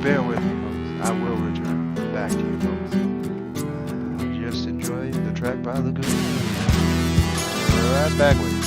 Bear with me, folks. I will return back to you, folks. Just enjoy the track by Lagoon. Right back with you.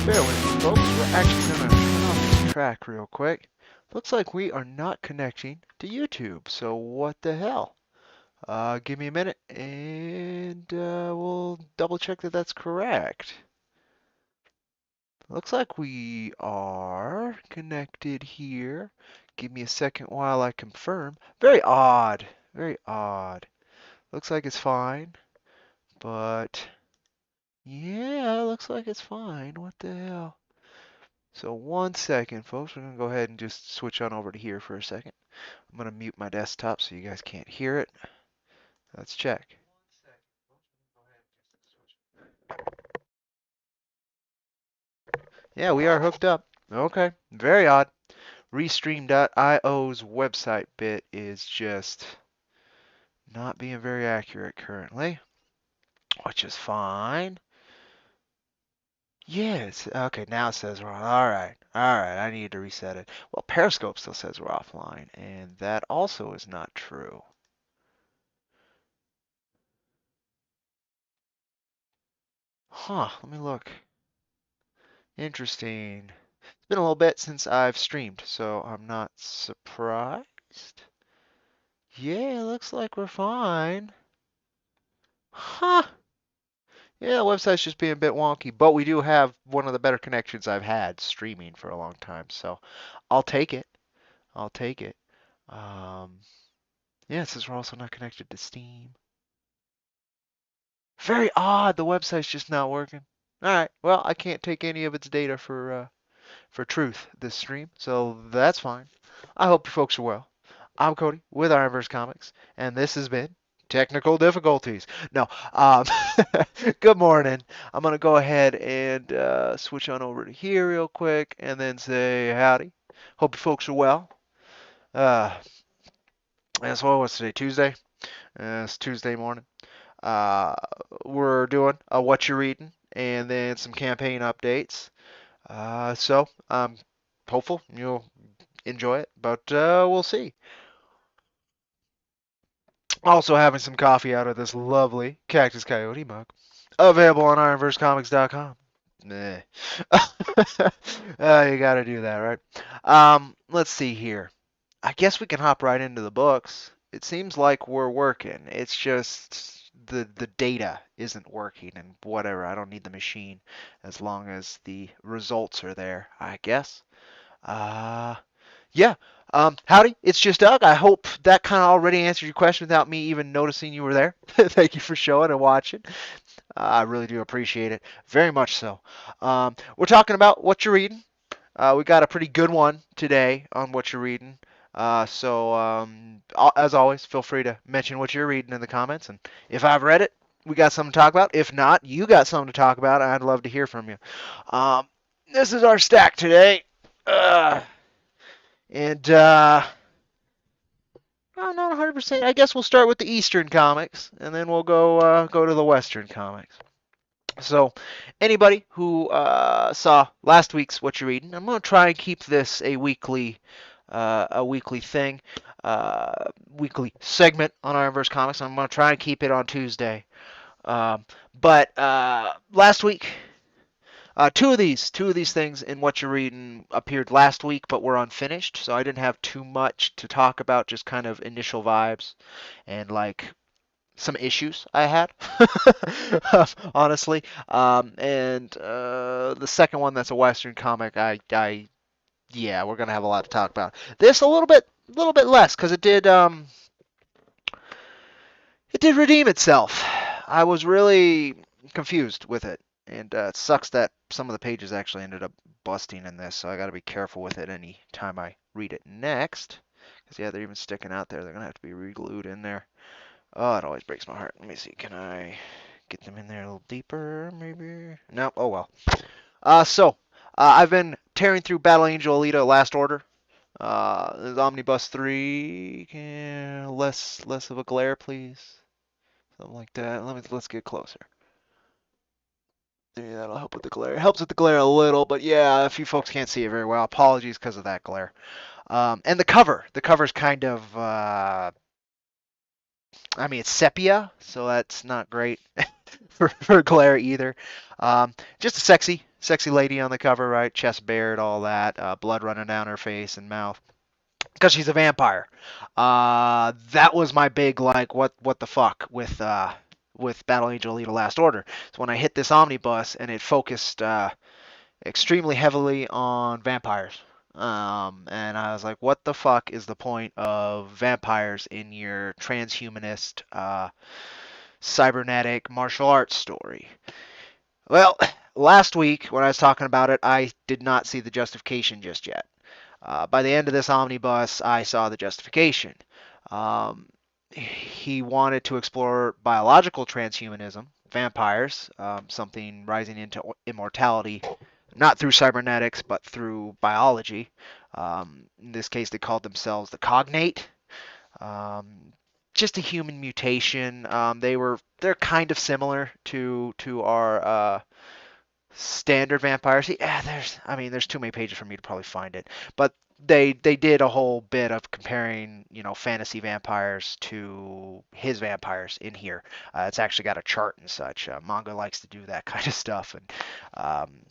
Bear with me, folks. We're actually going to turn off this track real quick. Looks like we are not connecting to YouTube, so what the hell? Give me a minute and we'll double check that that's correct. Looks like we are connected here. Give me a second while I confirm. Very odd. Very odd. Looks like it's fine, but yeah, looks like it's fine. What the hell? So 1 second, folks. We're going to go ahead and just switch on over to here for a second. I'm going to mute my desktop so you guys can't hear it. Let's check. Yeah, we are hooked up. Okay, very odd. Restream.io's website bit is just not being very accurate currently, which is fine. Yes, okay, now it says we're on. All right, I need to reset it. Well, Periscope still says we're offline, and that also is not true. Huh, let me look. Interesting. It's been a little bit since I've streamed, so I'm not surprised. Yeah, looks like we're fine. Huh. Yeah, the website's just being a bit wonky, but we do have one of the better connections I've had streaming for a long time, so I'll take it. I'll take it. Um, yeah, it says we're also not connected to Steam. Very odd. The website's just not working. All right. Well, I can't take any of its data for truth this stream, so that's fine. I hope you folks are well. I'm Cody with IronVerse Comics, and this has been Technical Difficulties. No, good morning. I'm going to go ahead and switch on over to here real quick and then say howdy. Hope you folks are well. Uh, as well, what's today? Tuesday? It's Tuesday morning. Uh, we're doing What You're Reading and then some campaign updates. So I'm hopeful you'll enjoy it, but we'll see. Also having some coffee out of this lovely Cactus Coyote mug. Available on IronVerseComics.com. Meh. You gotta do that, right? Let's see here. I guess we can hop right into the books. It seems like we're working. It's just the data isn't working and whatever. I don't need the machine as long as the results are there, I guess. Uh, yeah. Howdy, it's just Doug. I hope that kind of already answered your question without me even noticing you were there. Thank you for showing and watching. I really do appreciate it. Very much so. We're talking about what you're reading. We got a pretty good one today on what you're reading. As always, feel free to mention what you're reading in the comments. And if I've read it, we got something to talk about. If not, you got something to talk about. I'd love to hear from you. Um, this is our stack today. Uh, and I'm not 100%. I guess we'll start with the Eastern comics, and then we'll go to the Western comics. So, anybody who saw last week's What You're Reading, I'm gonna try and keep this a weekly thing, weekly segment on IronVerse Comics. I'm gonna try and keep it on Tuesday. But last week, two of these things in What You're Reading appeared last week, but were unfinished, so I didn't have too much to talk about. Just kind of initial vibes and like some issues I had, honestly. And the second one, that's a Western comic. Yeah, we're gonna have a lot to talk about. This a little bit less, because it did redeem itself. I was really confused with it, and it sucks that some of the pages actually ended up busting in this. So I got to be careful with it any time I read it next. Because yeah, they're even sticking out there. They're gonna have to be re-glued in there. Oh, it always breaks my heart. Let me see. Can I get them in there a little deeper, maybe? No. Oh well. I've been tearing through Battle Angel Alita Last Order. This Omnibus 3. Less of a glare, please. Something like that. Let's get closer. Yeah, that'll help with the glare. It helps with the glare a little, but yeah, if you folks can't see it very well, apologies because of that glare. And the cover. The cover's kind of I mean, it's sepia, so that's not great for glare either. Just a sexy lady on the cover, right? Chest bared, all that, blood running down her face and mouth, because she's a vampire. That was my big like, what the fuck with Battle Angel Alita Last Order. So when I hit this omnibus and it focused extremely heavily on vampires. And I was like, what the fuck is the point of vampires in your transhumanist, cybernetic martial arts story? Well, last week when I was talking about it, I did not see the justification just yet. By the end of this omnibus, I saw the justification. Um, he wanted to explore biological transhumanism, vampires, something rising into immortality, not through cybernetics, but through biology. In this case, they called themselves the Cognate. Um, just a human mutation. They're kind of similar to our standard vampires. Yeah, there's too many pages for me to probably find it, but they did a whole bit of comparing, fantasy vampires to his vampires in here. It's actually got a chart and such. Manga likes to do that kind of stuff, um,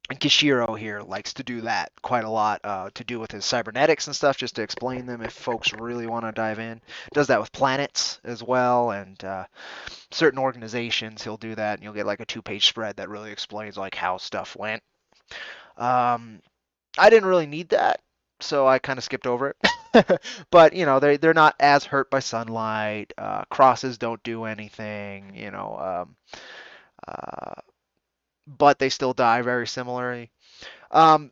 and Kishiro here likes to do that quite a lot, to do with his cybernetics and stuff, just to explain them if folks really want to dive in. Does that with planets as well, and certain organizations. He'll do that, and you'll get like a two-page spread that really explains like how stuff went. Um, I didn't really need that, so I kind of skipped over it. But they're not as hurt by sunlight. Crosses don't do anything. Uh, but they still die very similarly. Um,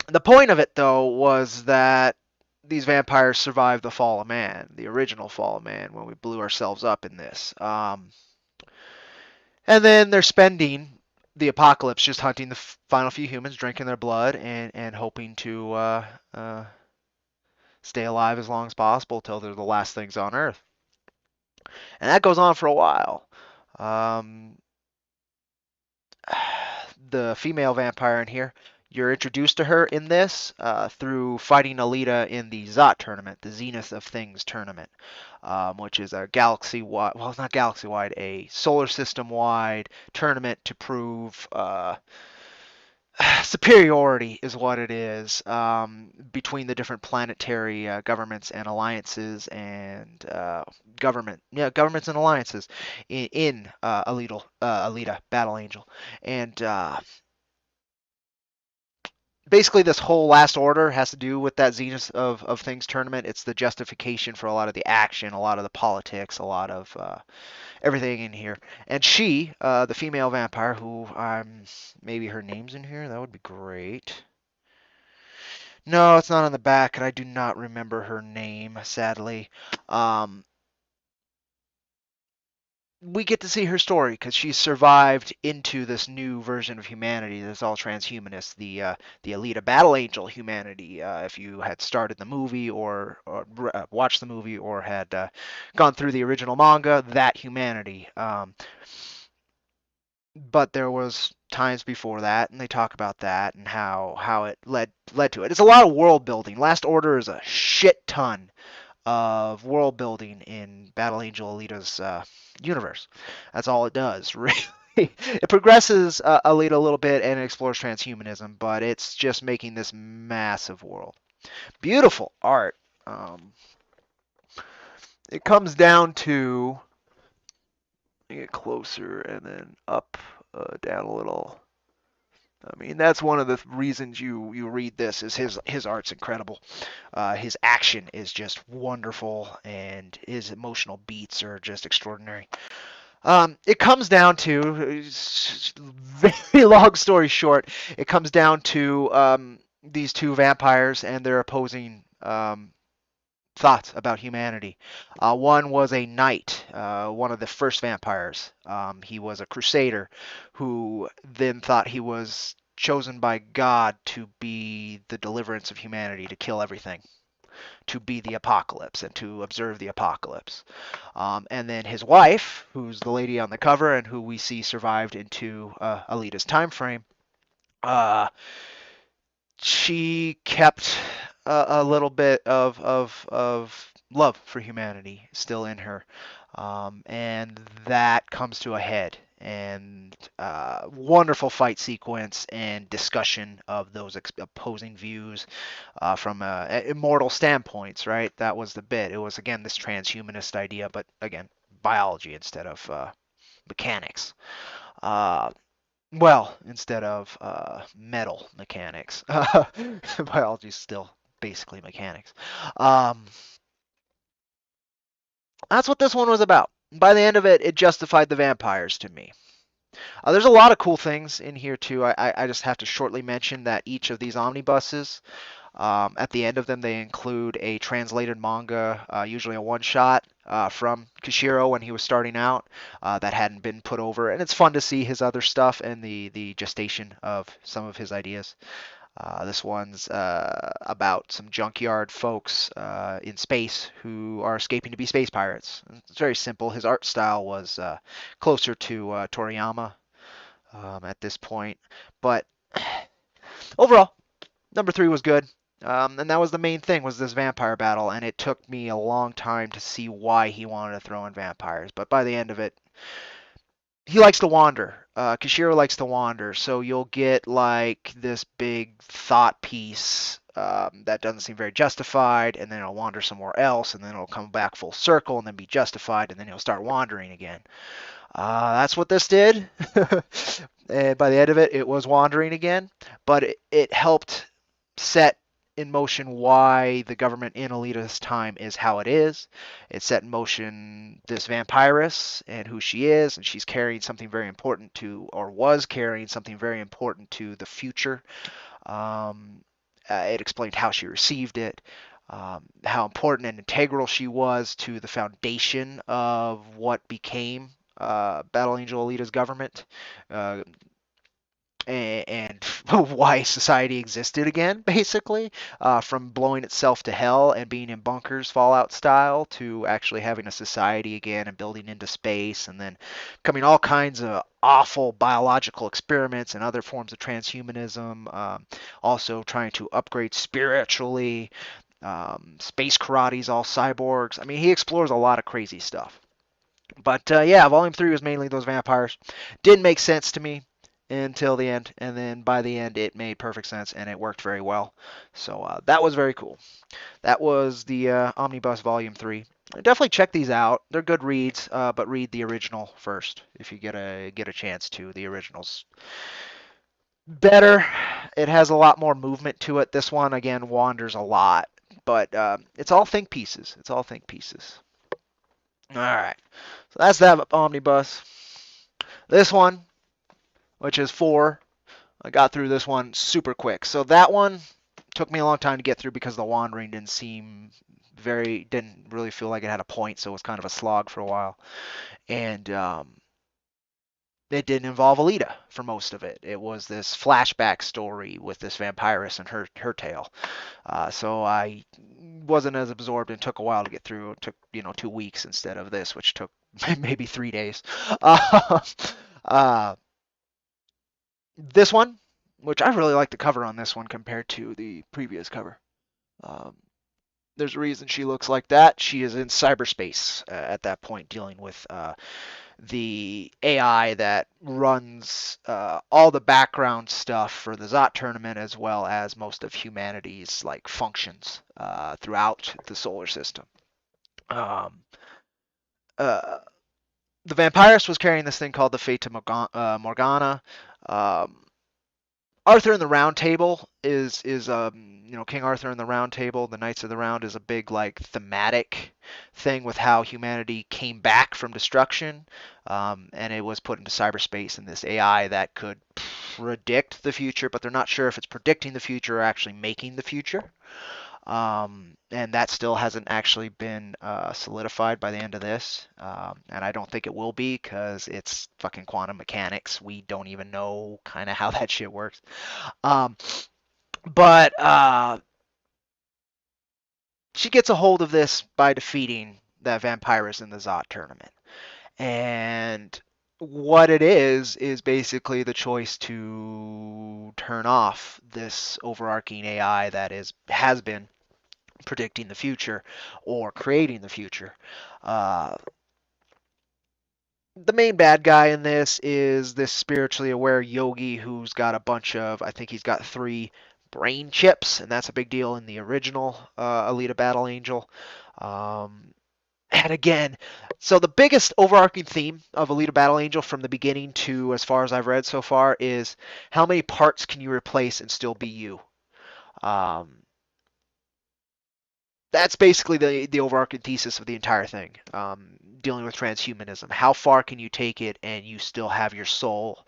the point of it, though, was that these vampires survived the fall of man, the original fall of man, when we blew ourselves up in this. And then they're spending the apocalypse just hunting the final few humans, drinking their blood, and hoping to stay alive as long as possible till they're the last things on Earth. And that goes on for a while. Um, the female vampire in here, you're introduced to her in this through fighting Alita in the Zot tournament, the Zenith of Things tournament, which is a galaxy-wide, well, it's not galaxy-wide, a solar system-wide tournament to prove superiority is what it is, between the different planetary governments and alliances and governments and alliances in Alita Battle Angel. And basically this whole Last Order has to do with that Zenith of Things tournament. It's the justification for a lot of the action, a lot of the politics, a lot of everything in here. And she, the female vampire, who maybe her name's in here, that would be great. No, it's not on the back, and I do not remember her name, sadly. Um, we get to see her story because she survived into this new version of humanity that's all transhumanist, the Alita Battle Angel humanity. If you had started the movie or watched the movie or had gone through the original manga, that humanity. But there was times before that, and they talk about that and how it led to it. It's a lot of world building. Last Order is a shit ton of world building in Battle Angel Alita's universe. That's all it does, really. It progresses Alita a little bit and it explores transhumanism, but it's just making this massive world. Beautiful art. Um, it comes down to get closer and then up, down a little. I mean, that's one of the reasons you read this is his art's incredible. His action is just wonderful, and his emotional beats are just extraordinary. It comes down to very long story short. It comes down to these two vampires and their opposing thoughts about humanity. One was a knight, one of the first vampires. He was a crusader who then thought he was chosen by God to be the deliverance of humanity, to kill everything, to be the apocalypse, and to observe the apocalypse. And then his wife, who's the lady on the cover and who we see survived into Alita's time frame, uh, she kept a little bit of love for humanity still in her, and that comes to a head. And wonderful fight sequence and discussion of those opposing views from immortal standpoints. Right, that was the bit. It was again this transhumanist idea, but again biology instead of mechanics. Uh, well, instead of metal mechanics, biology is still basically mechanics. Um, that's what this one was about. By the end of it, it justified the vampires to me. There's a lot of cool things in here too. I just have to shortly mention that each of these omnibuses, at the end of them, they include a translated manga, usually a one shot from Kishiro when he was starting out that hadn't been put over. And it's fun to see his other stuff and the gestation of some of his ideas. This one's about some junkyard folks in space who are escaping to be space pirates. It's very simple. His art style was closer to Toriyama at this point. But overall, number three was good. And that was the main thing was this vampire battle, and it took me a long time to see why he wanted to throw in vampires. But by the end of it, he likes to wander. Kishiro likes to wander, so you'll get like this big thought piece that doesn't seem very justified, and then it'll wander somewhere else, and then it'll come back full circle, and then be justified, and then he'll start wandering again. That's what this did. And by the end of it, it was wandering again, but it helped set in motion why the government in Alita's time is how it is. It set in motion this vampiress and who she is, and she's carrying something very important to, or was carrying something very important to the future. Um, it explained how she received it, how important and integral she was to the foundation of what became Battle Angel Alita's government. Uh, and why society existed again, basically, from blowing itself to hell and being in bunkers, Fallout style, to actually having a society again and building into space, and then coming all kinds of awful biological experiments and other forms of transhumanism, also trying to upgrade spiritually, space karate's all cyborgs. I mean, he explores a lot of crazy stuff. But yeah, Volume 3 was mainly those vampires. Didn't make sense to me until the end, and then by the end it made perfect sense and it worked very well. So that was very cool. That was the Omnibus Volume 3. Definitely check these out. They're good reads, but read the original first if you get a chance to. The original's better, It has a lot more movement to it. This one again wanders a lot, but it's all think pieces. It's all think pieces. All right, so that's that omnibus. This one, which is 4, I got through this one super quick. So that one took me a long time to get through because the wandering didn't really feel like it had a point, so it was kind of a slog for a while. And it didn't involve Alita for most of it. It was this flashback story with this vampiress and her tale. So I wasn't as absorbed and took a while to get through. It took 2 weeks instead of this, which took maybe 3 days. Uh, uh, this one, which I really like the cover on this one compared to the previous cover. Um, there's a reason she looks like that. She is in cyberspace at that point, dealing with the AI that runs all the background stuff for the Zot tournament, as well as most of humanity's like functions throughout the solar system. Um, uh, the vampirist was carrying this thing called the Fata Morgana. Um, Arthur in the Round Table is King Arthur in the Round Table, the Knights of the Round is a big like thematic thing with how humanity came back from destruction, and it was put into cyberspace in this AI that could predict the future, but they're not sure if it's predicting the future or actually making the future. And that still hasn't actually been solidified by the end of this. And I don't think it will be because it's fucking quantum mechanics. We don't even know kind of how that shit works. Um, but she gets a hold of this by defeating that vampirus in the Zot tournament. And what it is basically the choice to turn off this overarching AI that has been predicting the future or creating the future. Uh, the main bad guy in this is this spiritually aware yogi who's got a bunch of, I think he's got 3 brain chips, and that's a big deal in the original Alita Battle Angel. And again, so the biggest overarching theme of Alita Battle Angel from the beginning to as far as I've read so far is how many parts can you replace and still be you? Um, that's basically the overarching thesis of the entire thing. Dealing with transhumanism, how far can you take it and you still have your soul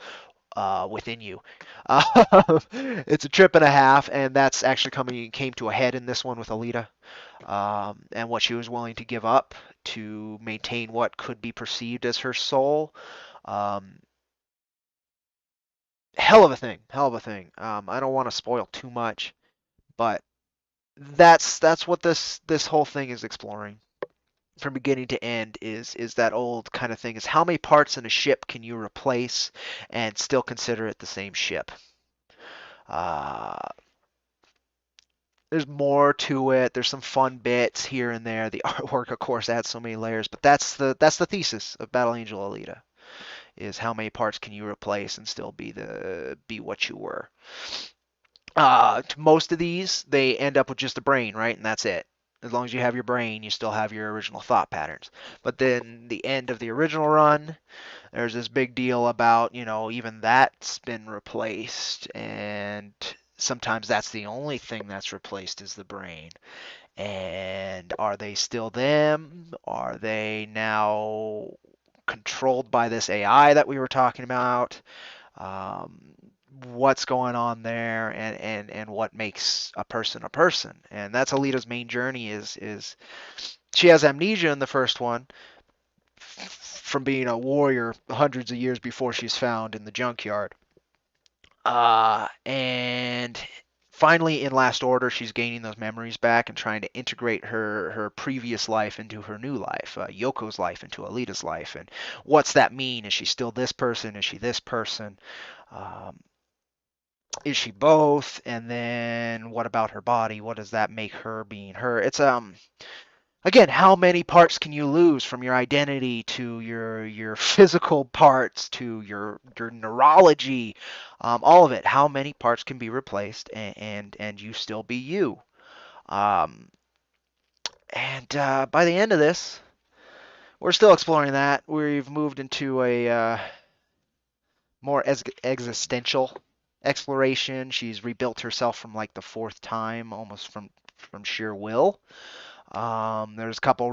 within you? It's a trip and a half, and that's actually came to a head in this one with Alita, and what she was willing to give up to maintain what could be perceived as her soul. Um, hell of a thing, hell of a thing. I don't want to spoil too much, but that's what this whole thing is exploring from beginning to end is that old kind of thing, is how many parts in a ship can you replace and still consider it the same ship. uh, there's more to it. There's some fun bits here and there. The artwork of course adds so many layers, but that's the thesis of Battle Angel Alita, is how many parts can you replace and still be what you were. To most of these, they end up with just the brain, right? And that's it. As long as you have your brain, you still have your original thought patterns. But then the end of the original run, there's this big deal about, even that's been replaced. And sometimes that's the only thing that's replaced is the brain. And are they still them? Are they now controlled by this AI that we were talking about? um, what's going on there, and what makes a person, and that's Alita's main journey. Is she has amnesia in the first one from being a warrior hundreds of years before she's found in the junkyard, and finally in Last Order she's gaining those memories back and trying to integrate her previous life into her new life, Yoko's life into Alita's life. And what's that mean? Is she still this person? Is she this person? um, is she both? And then what about her body? What does that make her being her? It's again, how many parts can you lose from your identity to your physical parts to your neurology, all of it? How many parts can be replaced and you still be you? Um, and by the end of this, we're still exploring that. We've moved into a more existential exploration. She's rebuilt herself from like the fourth time, almost from sheer will. There's a couple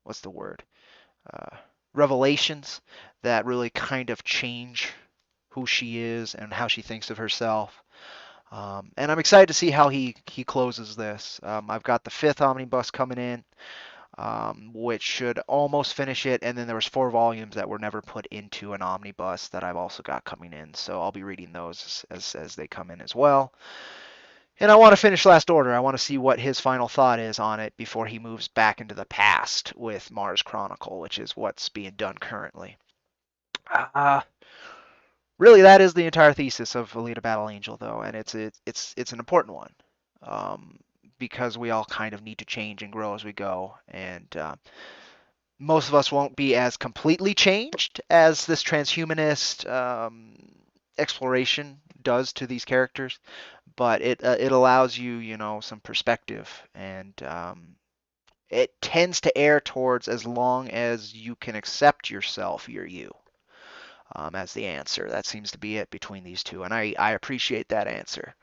what's the word? Uh, Revelations that really kind of change who she is and how she thinks of herself. And I'm excited to see how he closes this. I've got the fifth omnibus coming in, which should almost finish it, and then there was 4 volumes that were never put into an omnibus that I've also got coming in. So I'll be reading those as they come in as well. And I want to finish Last Order. I want to see what his final thought is on it before he moves back into the past with Mars Chronicle, which is what's being done currently. Uh, Really, that is the entire thesis of Alita Battle Angel, though, and it's an important one, um, because we all kind of need to change and grow as we go, and most of us won't be as completely changed as this transhumanist exploration does to these characters, but it allows you, some perspective, and it tends to err towards as long as you can accept yourself, you're you, as the answer. That seems to be it between these two, and I appreciate that answer.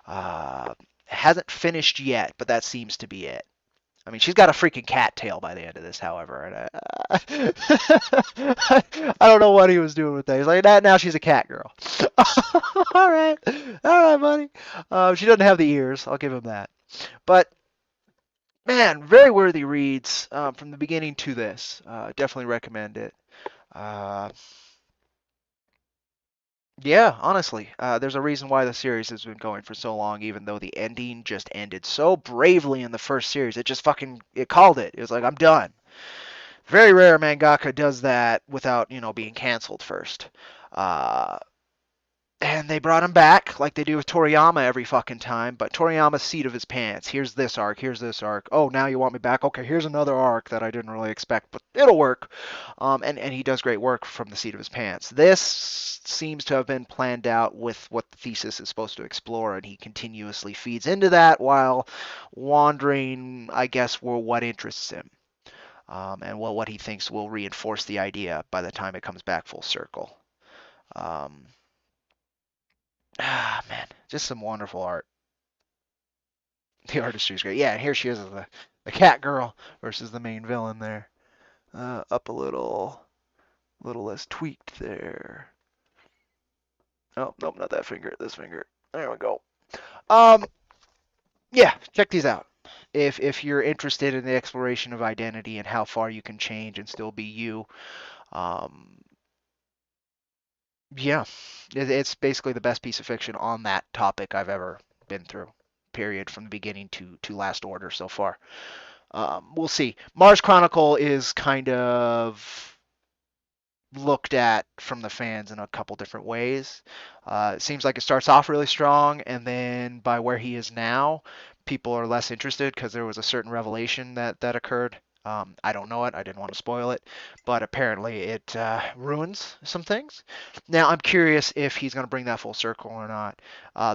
Uh, hasn't finished yet, but that seems to be it. I mean, she's got a freaking cat tail by the end of this, however. And I don't know what he was doing with that. He's like, now she's a cat girl. All right, all right, buddy. She doesn't have the ears. I'll give him that. But man, very worthy reads from the beginning to this. Definitely recommend it. Uh, Yeah, honestly, there's a reason why the series has been going for so long, even though the ending just ended so bravely in the first series. It just fucking it called it. It was like, I'm done. Very rare mangaka does that without, being canceled first. Uh, and they brought him back like they do with Toriyama every fucking time, but Toriyama's seat of his pants. Here's this arc, here's this arc. Oh, now you want me back? Okay, here's another arc that I didn't really expect, but it'll work. And he does great work from the seat of his pants. This seems to have been planned out with what the thesis is supposed to explore, and he continuously feeds into that while wandering, I guess, what interests him. And what he thinks will reinforce the idea by the time it comes back full circle. Um, Man, just some wonderful art. The artistry is great. Yeah, and here she is, the cat girl versus the main villain there. Up a little less tweaked there. Oh, nope, not that finger, this finger. There we go. Um, yeah, check these out. If you're interested in the exploration of identity and how far you can change and still be you, um, yeah, it's basically the best piece of fiction on that topic I've ever been through. Period, from the beginning to Last Order so far. We'll see. Mars Chronicle is kind of looked at from the fans in a couple different ways. It seems like it starts off really strong, and then by where he is now, people are less interested because there was a certain revelation that occurred. I don't know it. I didn't want to spoil it, but apparently it ruins some things. Now I'm curious if he's going to bring that full circle or not.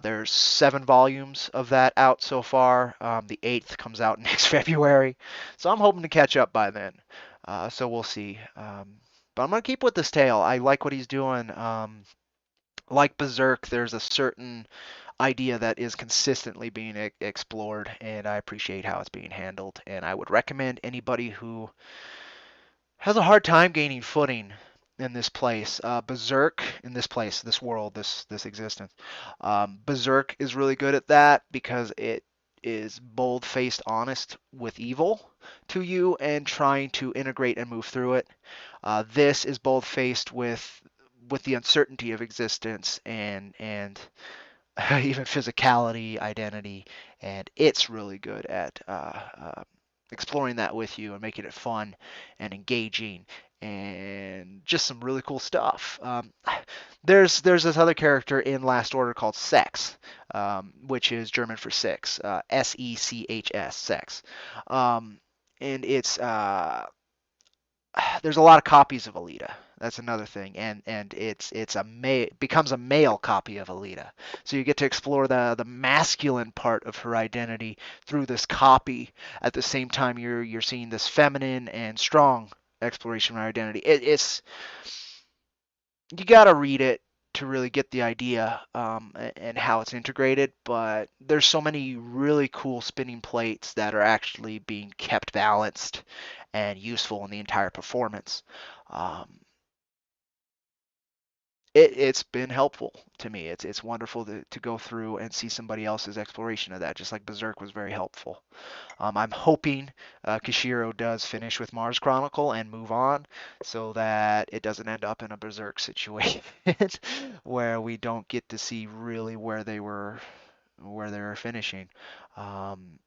There's 7 volumes of that out so far. The 8th comes out next February, so I'm hoping to catch up by then. So we'll see. But I'm gonna keep with this tale. I like what he's doing. Like Berserk, there's a certain idea that is consistently being explored, and I appreciate how it's being handled. And I would recommend anybody who has a hard time gaining footing in this place, Berserk, in this place, this world, this existence. Berserk is really good at that because it is bold-faced honest with evil to you and trying to integrate and move through it. This is bold-faced with the uncertainty of existence and even physicality, identity, and it's really good at exploring that with you and making it fun and engaging and just some really cool stuff. There's this other character in Last Order called Sex, which is German for six, Sechs, Sex, and it's there's a lot of copies of Alita. That's another thing, and becomes a male copy of Alita. So you get to explore the masculine part of her identity through this copy. At the same time, you're seeing this feminine and strong exploration of her identity. It's you gotta read it to really get the idea and how it's integrated, but there's so many really cool spinning plates that are actually being kept balanced and useful in the entire performance. Um, it's been helpful to me. It's wonderful to go through and see somebody else's exploration of that, just like Berserk was very helpful. I'm hoping Kishiro does finish with Mars Chronicle and move on, so that it doesn't end up in a Berserk situation where we don't get to see really where they were finishing. Um,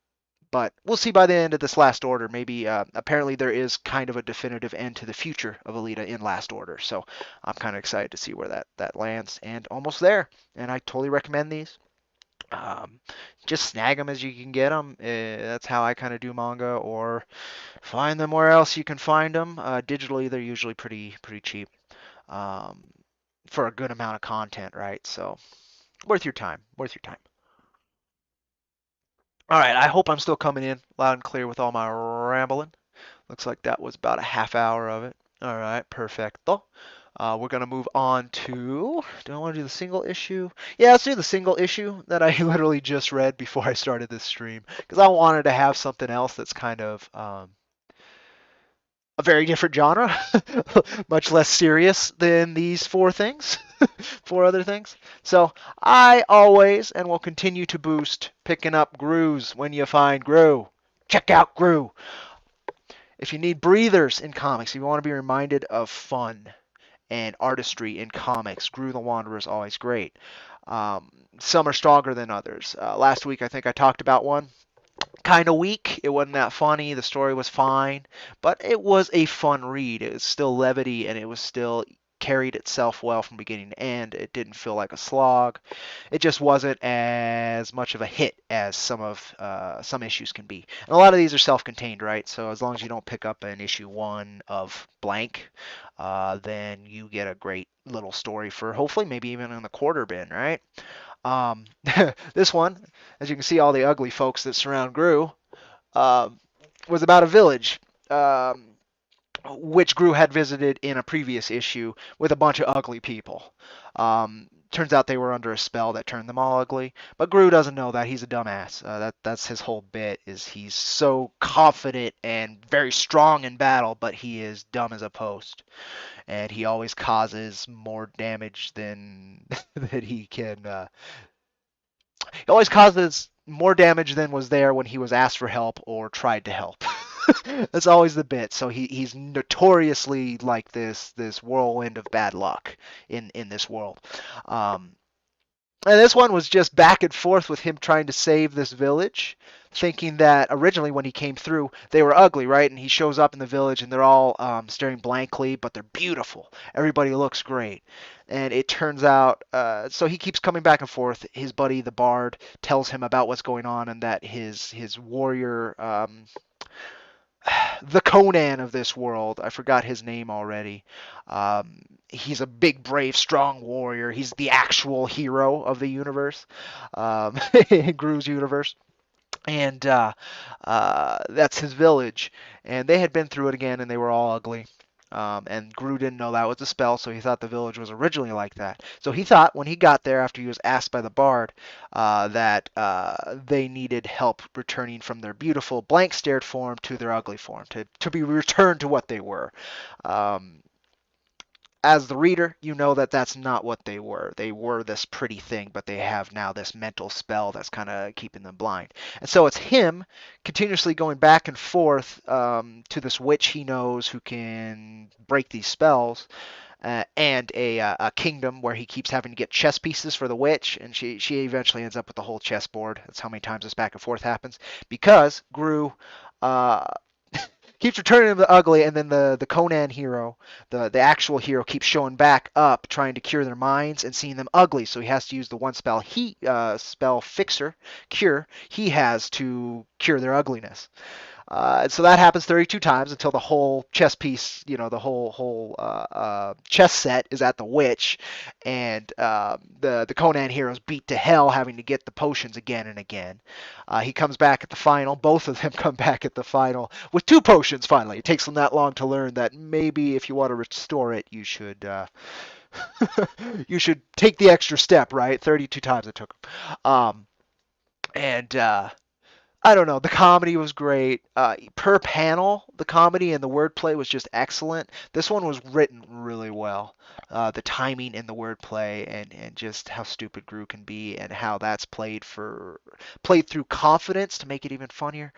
but we'll see by the end of this Last Order. Maybe apparently there is kind of a definitive end to the future of Alita in Last Order, so I'm kind of excited to see where that lands. And almost there. And I totally recommend these. Um, just snag them as you can get them. That's how I kind of do manga, or find them where else you can find them. Digitally, they're usually pretty cheap um, for a good amount of content, right? So worth your time. Worth your time. All right, I hope I'm still coming in loud and clear with all my rambling. Looks like that was about a half hour of it. All right, perfecto. We're gonna move on to. Do I want to do the single issue? Yeah, let's do the single issue that I literally just read before I started this stream because I wanted to have something else that's kind of a very different genre, much less serious than these four things, four other things. So I always and will continue to boost picking up Grooves when you find Gru. Check out Gru. If you need breathers in comics, if you want to be reminded of fun and artistry in comics, Gru the Wanderer is always great. Um, some are stronger than others. Last week, I think I talked about one. Kind of weak. It wasn't that funny. The story was fine, but it was a fun read. It was still levity, and it was still carried itself well from beginning to end. It didn't feel like a slog. It just wasn't as much of a hit as some issues can be. And a lot of these are self-contained, right? So as long as you don't pick up an issue one of blank, then you get a great little story for hopefully maybe even in the quarter bin, right? Um, this one, as you can see, all the ugly folks that surround Gru, um, was about a village, which Gru had visited in a previous issue with a bunch of ugly people. Turns out they were under a spell that turned them all ugly, but Gru doesn't know that. He's a dumbass. That's his whole bit. Is he's so confident and very strong in battle, but he is dumb as a post, and he always causes more damage than that he can. He always causes more damage than was there when he was asked for help or tried to help. That's always the bit. So he's notoriously like this whirlwind of bad luck in this world. Um, and this one was just back and forth with him trying to save this village, thinking that originally when he came through, they were ugly, right? And he shows up in the village and they're all staring blankly, but they're beautiful. Everybody looks great. And it turns out, so he keeps coming back and forth. His buddy, the bard, tells him about what's going on and that his warrior, the Conan of this world. I forgot his name already. He's a big, brave, strong warrior. He's the actual hero of the universe, Gru's universe. And that's his village. And they had been through it again, and they were all ugly. And Gru didn't know that was a spell, so he thought the village was originally like that. So he thought when he got there after he was asked by the bard that they needed help returning from their beautiful blank stared form to their ugly form, to be returned to what they were. Um, as the reader, you know that that's not what they were. They were this pretty thing, but they have now this mental spell that's kind of keeping them blind. And so it's him continuously going back and forth to this witch he knows who can break these spells. And a kingdom where he keeps having to get chess pieces for the witch, and she eventually ends up with the whole chessboard. That's how many times this back and forth happens. Because Gru uh, keeps returning to the ugly, and then the Conan hero, the actual hero, keeps showing back up, trying to cure their minds and seeing them ugly. So he has to use the one spell fixer cure he has to cure their ugliness. So that happens 32 times until the whole chess piece, the whole chess set is at the witch, and the Conan heroes beat to hell, having to get the potions again and again. He comes back at the final. Both of them come back at the final with two potions. Finally, it takes them that long to learn that maybe if you want to restore it, you should You should take the extra step, right? 32 times it took him. And I don't know. The comedy was great. Per panel, the comedy and the wordplay was just excellent. This one was written really well. The timing and the wordplay, and just how stupid Gru can be, and how that's played through confidence to make it even funnier.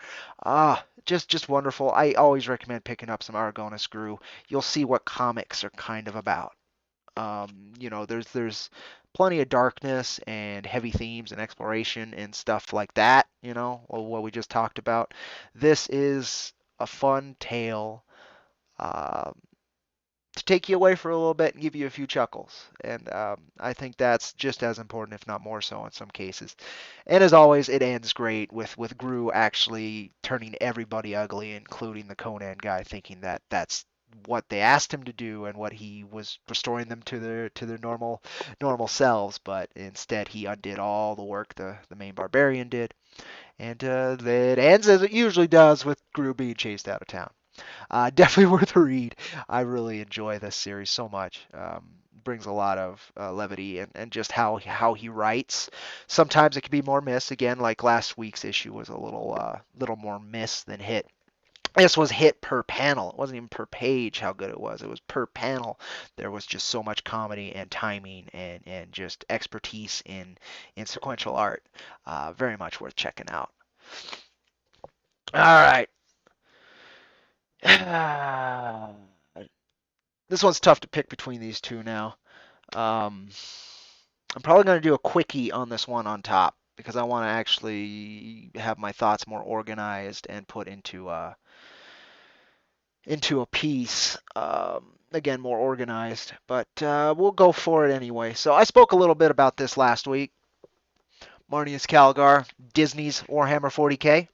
Just wonderful. I always recommend picking up some Argonis Gru. You'll see what comics are kind of about. There's plenty of darkness and heavy themes and exploration and stuff like that, what we just talked about. This is a fun tale um, to take you away for a little bit and give you a few chuckles. And I think that's just as important, if not more so, in some cases. And as always, it ends great with Gru actually turning everybody ugly, including the Conan guy, thinking that that's what they asked him to do and what he was restoring them to their normal selves. But instead, he undid all the work the main barbarian did. And it ends as it usually does, with Gru being chased out of town. Definitely worth a read. I really enjoy this series so much. Brings a lot of levity, and just how he writes. Sometimes it can be more miss. Again, like last week's issue was a little more miss than hit. This was hit per panel. It wasn't even per page how good it was. It was per panel. There was just so much comedy and timing, and just expertise in sequential art. Very much worth checking out. All right. This one's tough to pick between these two now. Um, I'm probably going to do a quickie on this one on top, because I want to actually have my thoughts more organized and put into a piece. Again, more organized, but we'll go for it anyway. So I spoke a little bit about this last week. Marnius Calgar, Disney's Warhammer 40K.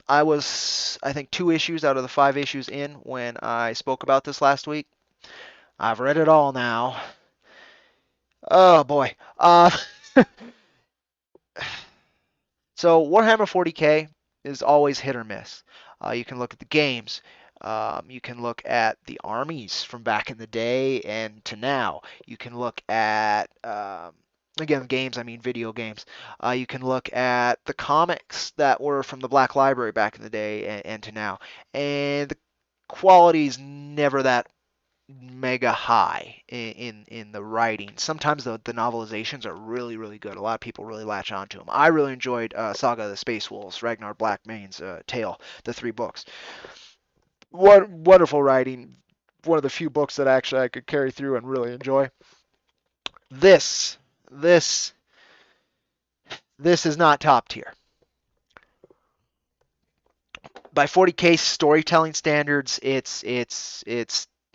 I was, I think, 2 issues out of the 5 issues in when I spoke about this last week. I've read it all now. Oh boy. So Warhammer 40K is always hit or miss. You can look at the games. You can look at the armies from back in the day and to now. You can look at again, games, I mean video games. You can look at the comics that were from the Black Library back in the day, and to now. And the quality is never that mega high in the writing. Sometimes the novelizations are really good. A lot of people really latch onto them. I really enjoyed Saga of the Space Wolves, Ragnar Blackmane's tale, the 3 books. What wonderful writing. One of the few books that actually I could carry through and really enjoy. This this this is not top tier. By 40K storytelling standards, it's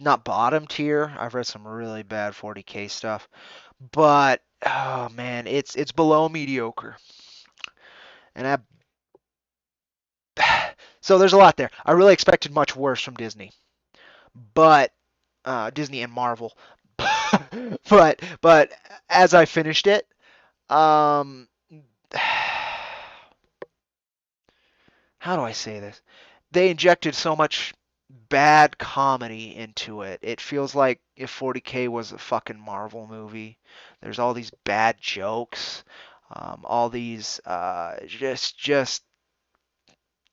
not bottom tier. I've read some really bad 40K stuff, but oh man, it's below mediocre. And so there's a lot there. I really expected much worse from Disney, but Disney and Marvel. But as I finished it, um, how do I say this? They injected so much bad comedy into it. It feels like if 40K was a fucking Marvel movie. There's all these bad jokes, all these just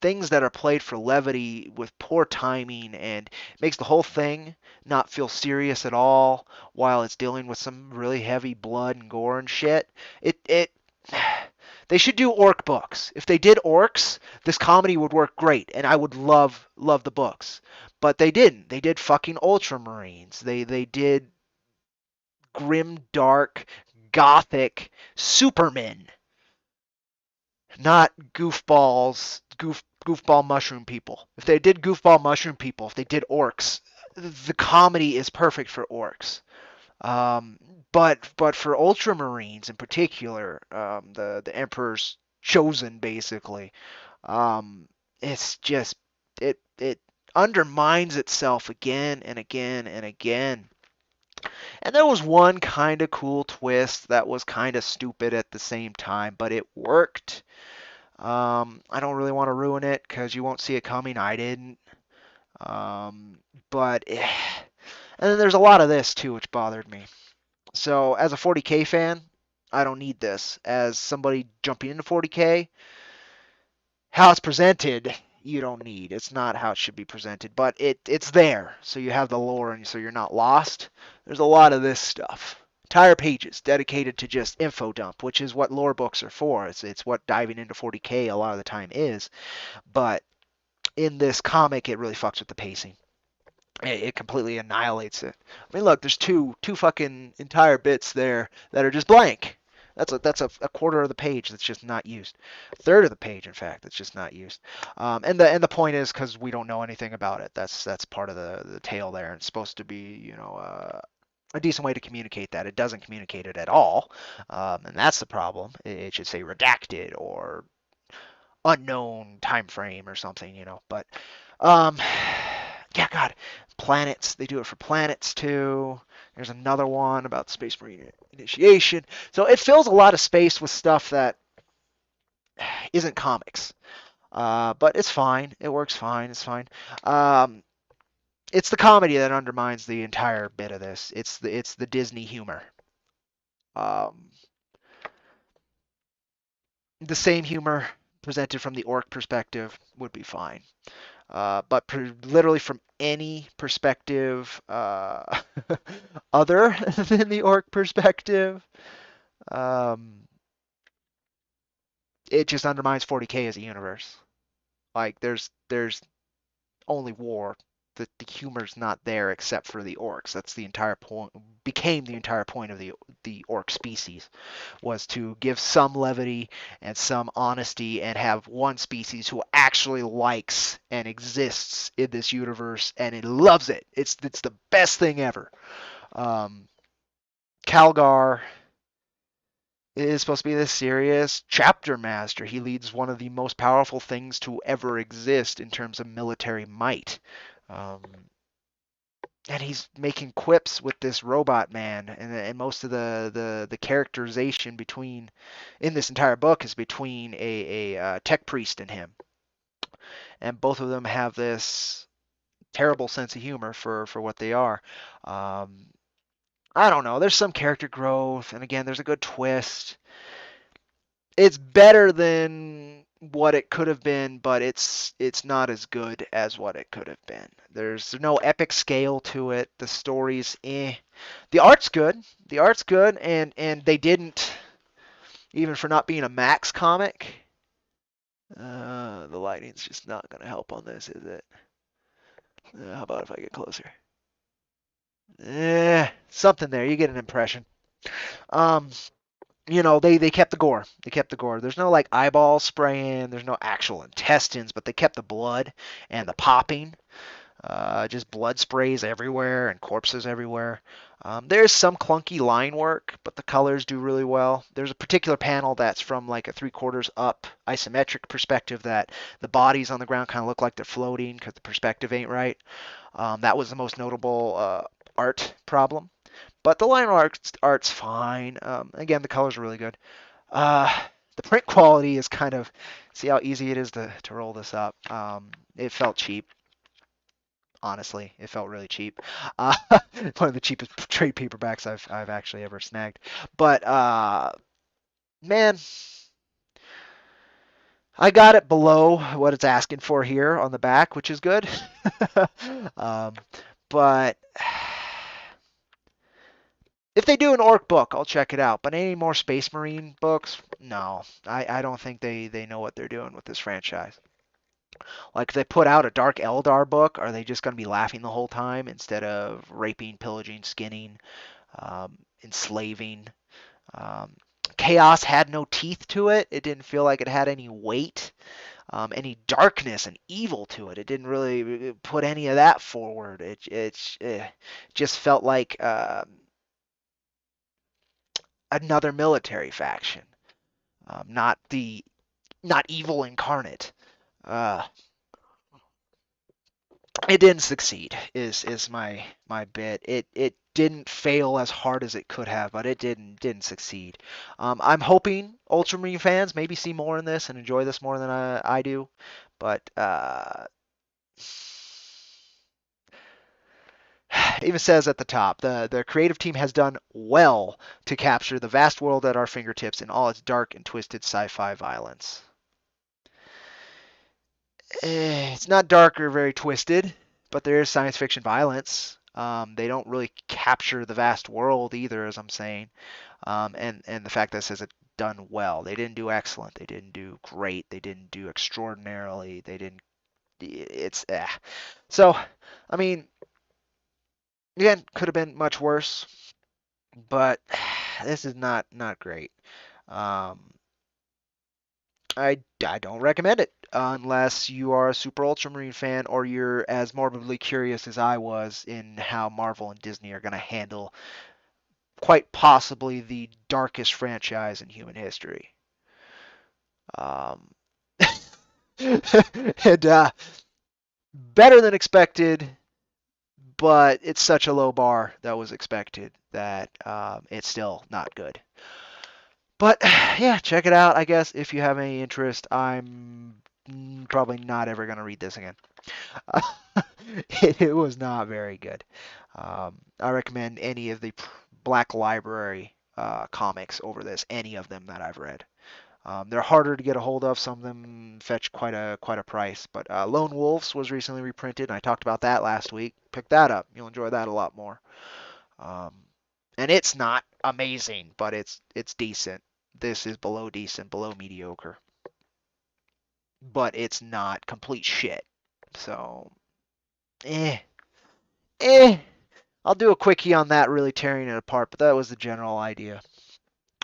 things that are played for levity with poor timing, and makes the whole thing not feel serious at all while it's dealing with some really heavy blood and gore and shit. It they should do orc books. If they did orcs, this comedy would work great, and I would love the books. But they didn't. They did fucking Ultramarines. They did grim, dark, gothic Supermen, not goofball mushroom people. If they did goofball mushroom people, if they did orcs, the comedy is perfect for orcs. Um, but for Ultramarines in particular, the Emperor's chosen basically, it's just it undermines itself again and again and again. And there was one kind of cool twist that was kind of stupid at the same time, but it worked. I don't really want to ruin it because you won't see it coming. I didn't. Um, but And then there's a lot of this too, which bothered me. So as a 40K fan, I don't need this. As somebody jumping into 40K, how it's presented, you don't need. It's not how it should be presented, but it's there. So you have the lore, and so you're not lost. There's a lot of this stuff. Entire pages dedicated to just info dump, which is what lore books are for. It's what diving into 40K a lot of the time is. But in this comic, it really fucks with the pacing. It completely annihilates it. I mean, look, there's two fucking entire bits there that are just blank. That's a quarter of the page that's just not used. A third of the page, in fact, that's just not used. And the point is because we don't know anything about it. That's part of the tale there. And it's supposed to be, a decent way to communicate that. It doesn't communicate it at all, and that's the problem. It should say redacted or unknown time frame or something, But um, yeah, God, planets. They do it for planets too. There's another one about Space Marine initiation. So it fills a lot of space with stuff that isn't comics. But it's fine. It works fine. It's fine. Um, it's the comedy that undermines the entire bit of this. It's the Disney humor. Um, the same humor presented from the orc perspective would be fine. But literally from any perspective other than the orc perspective, um, it just undermines 40K as a universe. Like there's only war. The humor's not there except for the orcs. That's the entire point. Became the entire point of the orc species was to give some levity and some honesty and have one species who actually likes and exists in this universe and it loves it. It's the best thing ever. Um, Calgar is supposed to be this serious chapter master. He leads one of the most powerful things to ever exist in terms of military might. Um, and he's making quips with this robot man, and most of the characterization between in this entire book is between a tech priest and him, and both of them have this terrible sense of humor for what they are. Um, I don't know. There's some character growth, and again, there's a good twist. It's better than what it could have been, but it's not as good as what it could have been. There's no epic scale to it. The story's eh. The art's good. The art's good, and they didn't even for not being a Max comic. The lighting's just not gonna help on this, is it? How about if I get closer? Something there. You get an impression. Um, they kept the gore. They kept the gore. There's no like eyeball spraying. There's no actual intestines, but they kept the blood and the popping. Just blood sprays everywhere and corpses everywhere. There's some clunky line work, but the colors do really well. There's a particular panel that's from like a 3/4 up isometric perspective that the bodies on the ground kind of look like they're floating because the perspective ain't right. That was the most notable art problem. But the line art's fine. Again, the colors are really good. Uh, the print quality is kind of see how easy it is to roll this up. It felt cheap. Honestly, it felt really cheap. One of the cheapest trade paperbacks I've actually ever snagged. But man, I got it below what it's asking for here on the back, which is good. um, but if they do an orc book, I'll check it out. But any more Space Marine books, no. I don't think they know what they're doing with this franchise. Like, if they put out a Dark Eldar book, are they just going to be laughing the whole time instead of raping, pillaging, skinning, enslaving? Um, Chaos had no teeth to it. It didn't feel like it had any weight, any darkness and evil to it. It didn't really put any of that forward. It just felt like another military faction, not evil incarnate. Uh, it didn't succeed is my bit. It didn't fail as hard as it could have, but it didn't succeed. I'm hoping Ultramarine fans maybe see more in this and enjoy this more than I do, but even says at the top, the creative team has done well to capture the vast world at our fingertips in all its dark and twisted sci-fi violence. It's not dark or very twisted, but there is science fiction violence. They don't really capture the vast world either, as I'm saying. And the fact that it says it done well. They didn't do excellent. They didn't do great. They didn't do extraordinarily. They didn't. It's so. I mean, again, could have been much worse, but this is not great. Um, I don't recommend it unless you are a super Ultramarine fan or you're as morbidly curious as I was in how Marvel and Disney are going to handle quite possibly the darkest franchise in human history. Um, and better than expected, but it's such a low bar that was expected that it's still not good. But yeah, check it out, I guess, if you have any interest. I'm probably not ever going to read this again. It was not very good. I recommend any of the Black Library comics over this, any of them that I've read. They're harder to get a hold of. Some of them fetch quite a price. But Lone Wolves was recently reprinted, and I talked about that last week. Pick that up. You'll enjoy that a lot more. Um, and it's not amazing, but it's decent. This is below decent, below mediocre. But it's not complete shit. So, eh, eh. I'll do a quickie on that, really tearing it apart, but that was the general idea.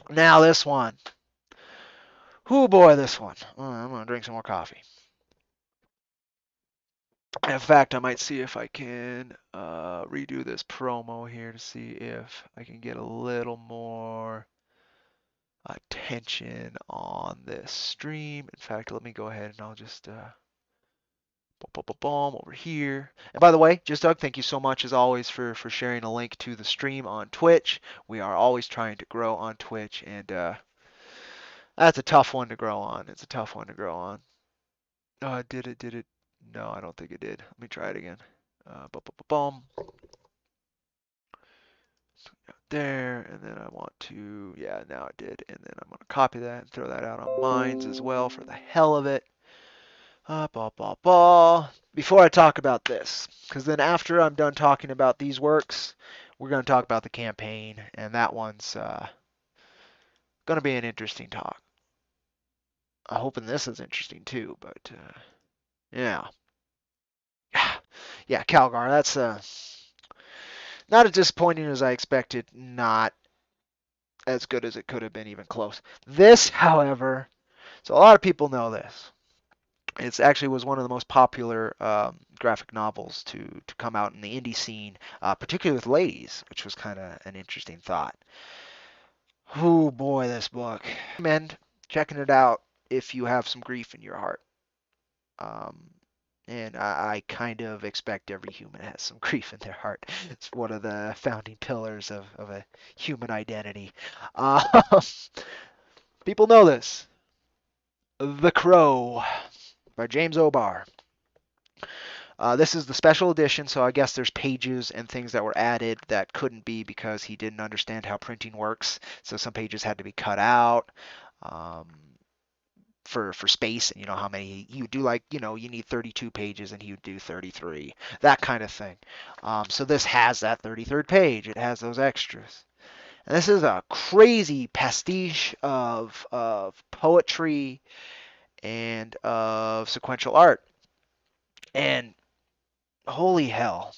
Now this one. Oh boy, this one. Oh, I'm gonna drink some more coffee. In fact, I might see if I can redo this promo here to see if I can get a little more attention on this stream. In fact, let me go ahead and I'll just boom over here. And by the way, just Doug, thank you so much as always for sharing a link to the stream on Twitch. We are always trying to grow on Twitch, and that's a tough one to grow on. It's a tough one to grow on. Did it? Did it? No, I don't think it did. Let me try it again. Boom. There, and then I want to, yeah, now it did. And then I'm going to copy that and throw that out on Minds as well for the hell of it. Before I talk about this, because then after I'm done talking about these works, we're going to talk about the campaign, and that one's going to be an interesting talk. I'm hoping this is interesting too, but yeah. Yeah, Calgar, that's not as disappointing as I expected, not as good as it could have been, even close. This, however, so a lot of people know this. It actually was one of the most popular graphic novels to come out in the indie scene, particularly with ladies, which was kind of an interesting thought. Oh boy, this book. I recommend checking it out if you have some grief in your heart. And I kind of expect every human has some grief in their heart. It's one of the founding pillars of a human identity. People know this. The Crow by James O'Barr. This is the special edition, so I guess there's pages and things that were added that couldn't be because he didn't understand how printing works. So some pages had to be cut out for space, and you know how many he would do, like, you know, you need 32 pages and he would do 33, that kind of thing. So this has that 33rd page. It has those extras. And this is a crazy pastiche of poetry and of sequential art. And holy hell,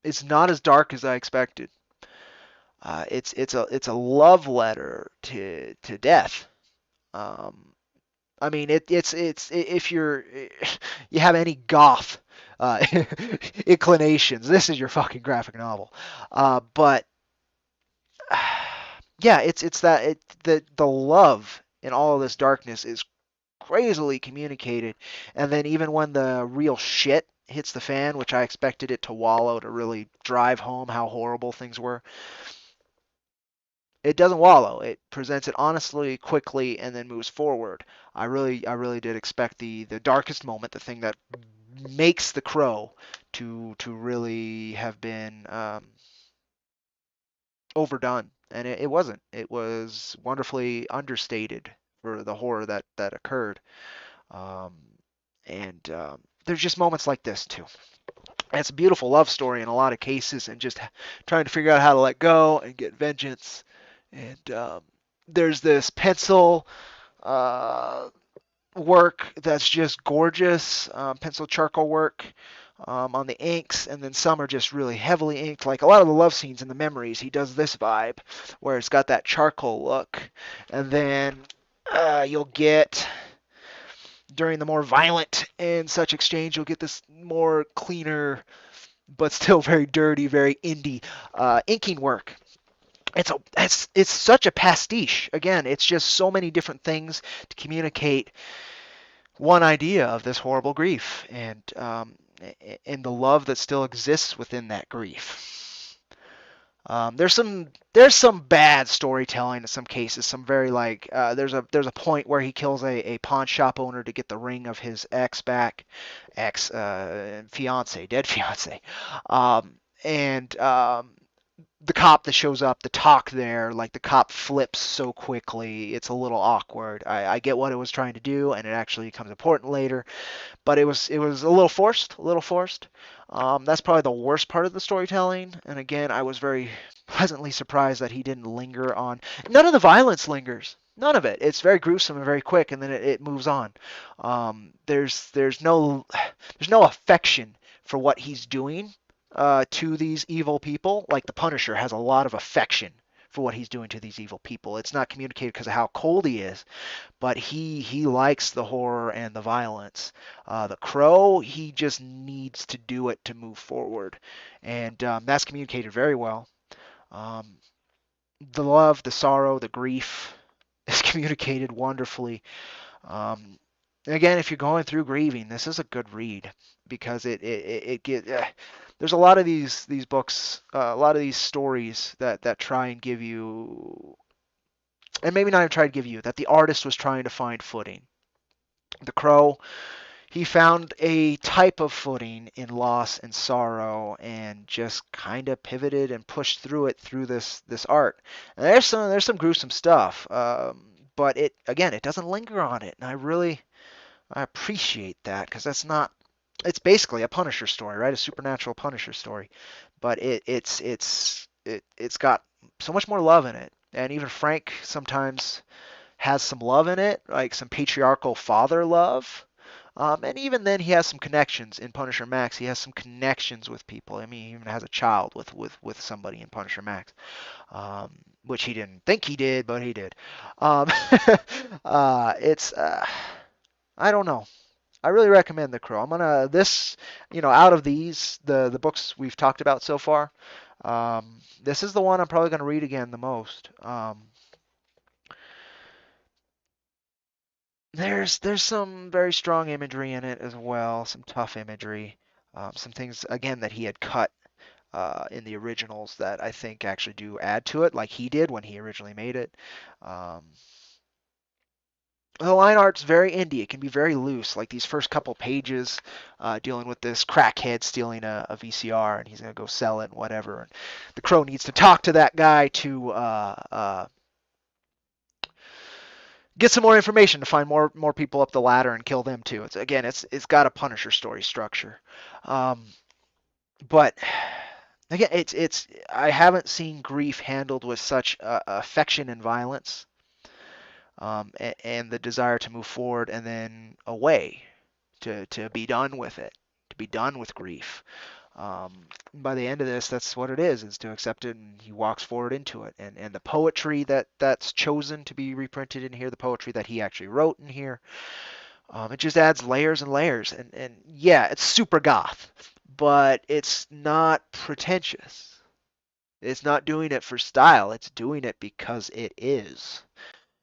it's not as dark as I expected. It's a love letter to death. I mean, it's if you have any goth inclinations, this is your fucking graphic novel. But yeah, it's that the love in all of this darkness is crazily communicated, and then even when the real shit hits the fan, which I expected it to wallow to really drive home how horrible things were, it doesn't wallow. It presents it honestly, quickly, and then moves forward. I really did expect the darkest moment, the thing that makes The Crow to really have been overdone, and it wasn't. It was wonderfully understated for the horror that occurred. Um, and there's just moments like this too. And it's a beautiful love story in a lot of cases, and just trying to figure out how to let go and get vengeance. And there's this pencil uh, work that's just gorgeous, pencil charcoal work on the inks, and then some are just really heavily inked. Like a lot of the love scenes in the memories, he does this vibe where it's got that charcoal look, and then you'll get during the more violent and such exchange, you'll get this more cleaner but still very dirty, very indie inking work. It's such a pastiche. Again, it's just so many different things to communicate one idea of this horrible grief and the love that still exists within that grief. There's some bad storytelling in some cases. Some very like there's a point where he kills a pawn shop owner to get the ring of his ex back, ex fiance, dead fiance, and the cop that shows up, the talk there, like the cop flips so quickly, it's a little awkward. I get what it was trying to do, and it actually becomes important later, but it was a little forced, a little forced. That's probably the worst part of the storytelling. And again, I was very pleasantly surprised that he didn't linger on. None of the violence lingers. None of it. It's very gruesome and very quick, and then it moves on. There's no affection for what he's doing to these evil people. Like the Punisher has a lot of affection for what he's doing to these evil people. It's not communicated because of how cold he is, but he likes the horror and the violence. The Crow, he just needs to do it to move forward, and that's communicated very well. Um, the love, the sorrow, the grief is communicated wonderfully. Um, again, if you're going through grieving, this is a good read because it get there's a lot of these books, a lot of these stories that try and give you, and maybe not even try to give you, that the artist was trying to find footing. The Crow, he found a type of footing in loss and sorrow, and just kind of pivoted and pushed through it through this art. And there's some gruesome stuff, but it doesn't linger on it, and I appreciate that because that's not. It's basically a Punisher story, right? A supernatural Punisher story, but it's got so much more love in it, and even Frank sometimes has some love in it, like some patriarchal father love. And even then, he has some connections in Punisher Max. He has some connections with people. I mean, he even has a child with somebody in Punisher Max, which he didn't think he did, but he did. Um, it's I don't know. I really recommend The Crow. I'm gonna this, out of these the books we've talked about so far, this is the one I'm probably gonna read again the most. There's some very strong imagery in it as well, some tough imagery, some things again that he had cut in the originals that I think actually do add to it, like he did when he originally made it. Um, the line art's very indie. It can be very loose, like these first couple pages dealing with this crackhead stealing a VCR and he's gonna go sell it and whatever. And the Crow needs to talk to that guy to get some more information to find more people up the ladder and kill them too. It's got a Punisher story structure, um, but again, it's I haven't seen grief handled with such affection and violence, and the desire to move forward and then away to be done with it, to be done with grief. By the end of this, that's what it is to accept it, and he walks forward into it. And the poetry that's chosen to be reprinted in here, the poetry that he actually wrote in here, it just adds layers and layers. And yeah, it's super goth, but it's not pretentious. It's not doing it for style. It's doing it because it is.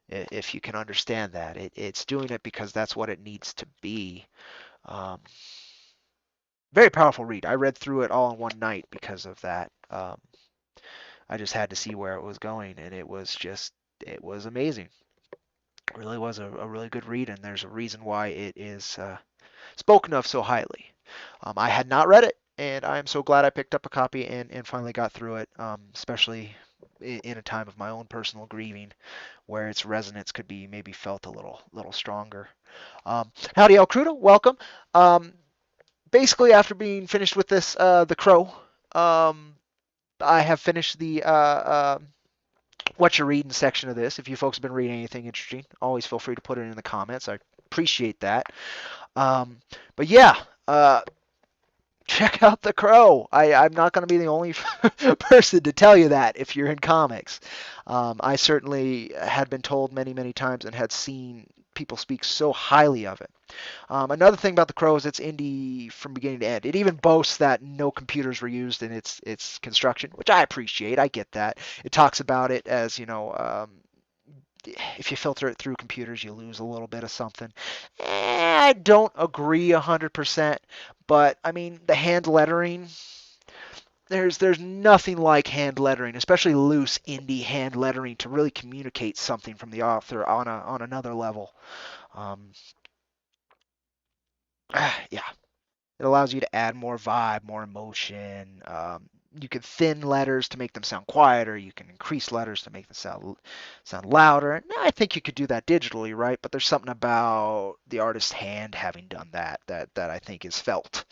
If you can understand that, it's doing it because that's what it needs to be. Um, Very powerful read. I read through it all in one night because of that. I just had to see where it was going, and it was amazing. It really was a really good read, and there's a reason why it is spoken of so highly. I had not read it, and I am so glad I picked up a copy and finally got through it, especially in a time of my own personal grieving, where its resonance could be maybe felt a little stronger. Howdy, El Crudo, welcome. Um, Basically, after being finished with this, The Crow, um, I have finished the what you're reading section of this. If you folks have been reading anything interesting, always feel free to put it in the comments. I appreciate that. Um, but yeah, check out The Crow. I'm not going to be the only person to tell you that if you're in comics. I certainly had been told many times and had seen people speak so highly of it. Another thing about The Crow is it's indie from beginning to end. It even boasts that no computers were used in its construction, which I appreciate. I get that. It talks about it as, if you filter it through computers, you lose a little bit of something. I don't agree 100%, but I mean the hand lettering. There's nothing like hand lettering, especially loose indie hand lettering, to really communicate something from the author on another level. Um, yeah, it allows you to add more vibe, more emotion. You can thin letters to make them sound quieter. You can increase letters to make them sound louder. And I think you could do that digitally, right? But there's something about the artist's hand having done that I think is felt,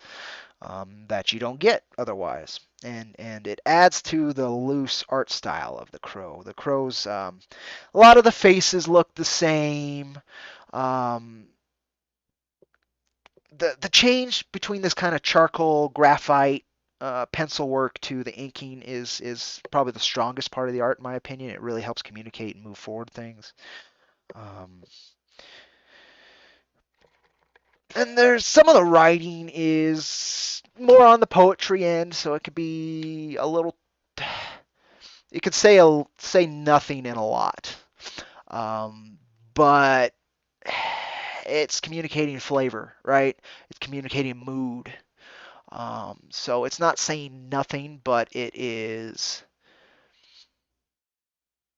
that you don't get otherwise. And it adds to the loose art style of the Crow. The Crow's a lot of the faces look the same. Um, the change between this kind of charcoal graphite pencil work to the inking is probably the strongest part of the art in my opinion. It really helps communicate and move forward things. Um, and there's some of the writing is more on the poetry end, so it could be a little. It could say nothing in a lot, um, but it's communicating flavor, right? It's communicating mood. So it's not saying nothing, but it is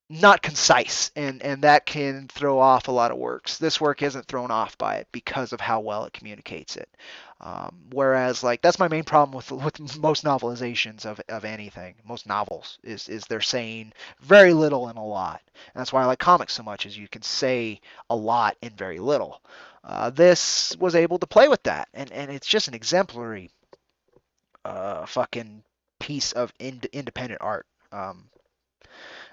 not concise, and that can throw off a lot of works. This work isn't thrown off by it because of how well it communicates it. Whereas, like, that's my main problem with most novelizations of anything, most novels, is they're saying very little and a lot. And that's why I like comics so much, is you can say a lot in very little. This was able to play with that, and it's just an exemplary fucking piece of independent art.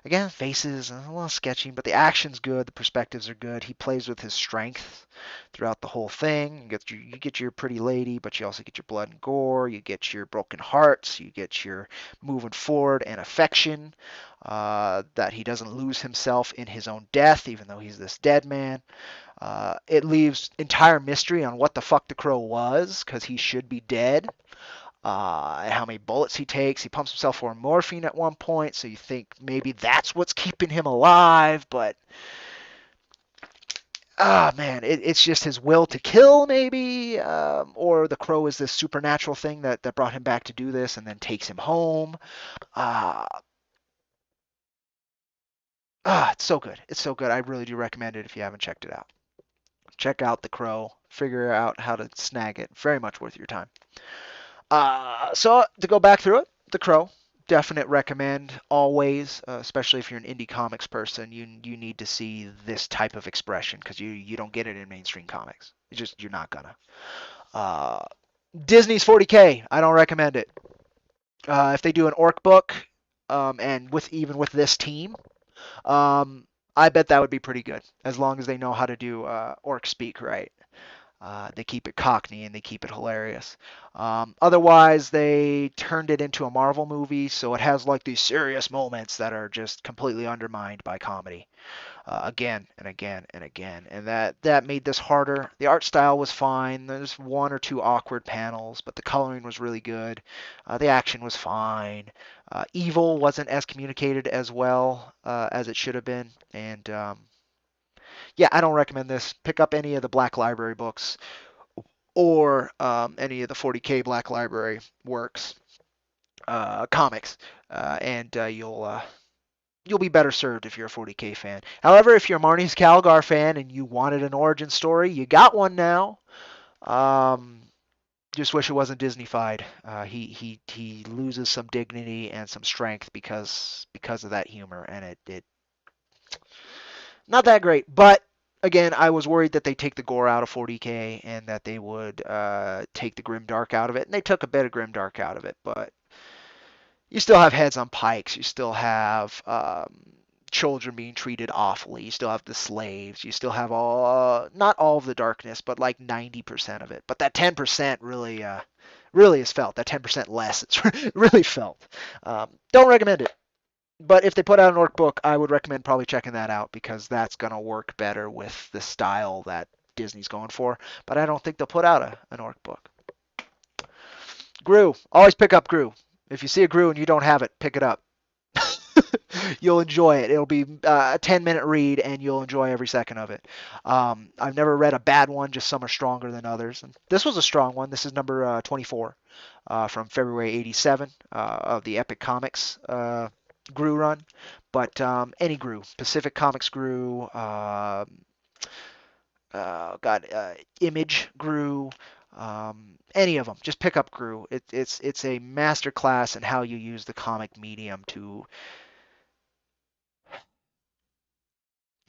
Again, faces a little sketchy, but the action's good, the perspectives are good. He plays with his strength throughout the whole thing. You get your pretty lady, but you also get your blood and gore. You get your broken hearts. You get your moving forward and affection. That he doesn't lose himself in his own death, even though he's this dead man. It leaves entire mystery on what the fuck the Crow was, because he should be dead. How many bullets he takes. He pumps himself for morphine at one point, so you think maybe that's what's keeping him alive, but man, it's just his will to kill, maybe, or the Crow is this supernatural thing that brought him back to do this and then takes him home. Uh, it's so good. It's so good. I really do recommend it if you haven't checked it out. Check out the Crow. Figure out how to snag it. Very much worth your time. So to go back through it, The Crow, definite recommend always, especially if you're an indie comics person. You need to see this type of expression because you don't get it in mainstream comics. You're not gonna. Uh, Disney's 40K. I don't recommend it. If they do an orc book, and even with this team, I bet that would be pretty good as long as they know how to do orc speak right. They keep it cockney and they keep it hilarious. Otherwise, they turned it into a Marvel movie, so it has like these serious moments that are just completely undermined by comedy, again and again and again, and that made this harder. The art style was fine. There's one or two awkward panels, but the coloring was really good. The action was fine. Evil wasn't as communicated as well as it should have been, and yeah, I don't recommend this. Pick up any of the Black Library books or any of the 40K Black Library works, comics, and you'll be better served if you're a 40K fan. However, if you're a Marnie's Calgar fan and you wanted an origin story, you got one now. Um, Just wish it wasn't Disney-fied. He loses some dignity and some strength because of that humor, and it not that great. But again, I was worried that they take the gore out of 40K and that they would take the grim dark out of it, and they took a bit of grim dark out of it. But you still have heads on pikes. You still have children being treated awfully. You still have the slaves. You still have all not all of the darkness, but like 90% of it. But that 10% really is felt. That 10% less, it's really felt. Don't recommend it. But if they put out an orc book, I would recommend probably checking that out because that's gonna work better with the style that Disney's going for. But I don't think they'll put out an orc book. Gru, always pick up Gru. If you see a Gru and you don't have it, pick it up. You'll enjoy it. It'll be a 10-minute read, and you'll enjoy every second of it. I've never read a bad one, just some are stronger than others. And this was a strong one. This is number 24 from February 87 of the Epic Comics Gru run. But any Gru, Pacific Comics Gru, Image Gru, any of them. Just pick up Gru. It's a master class in how you use the comic medium to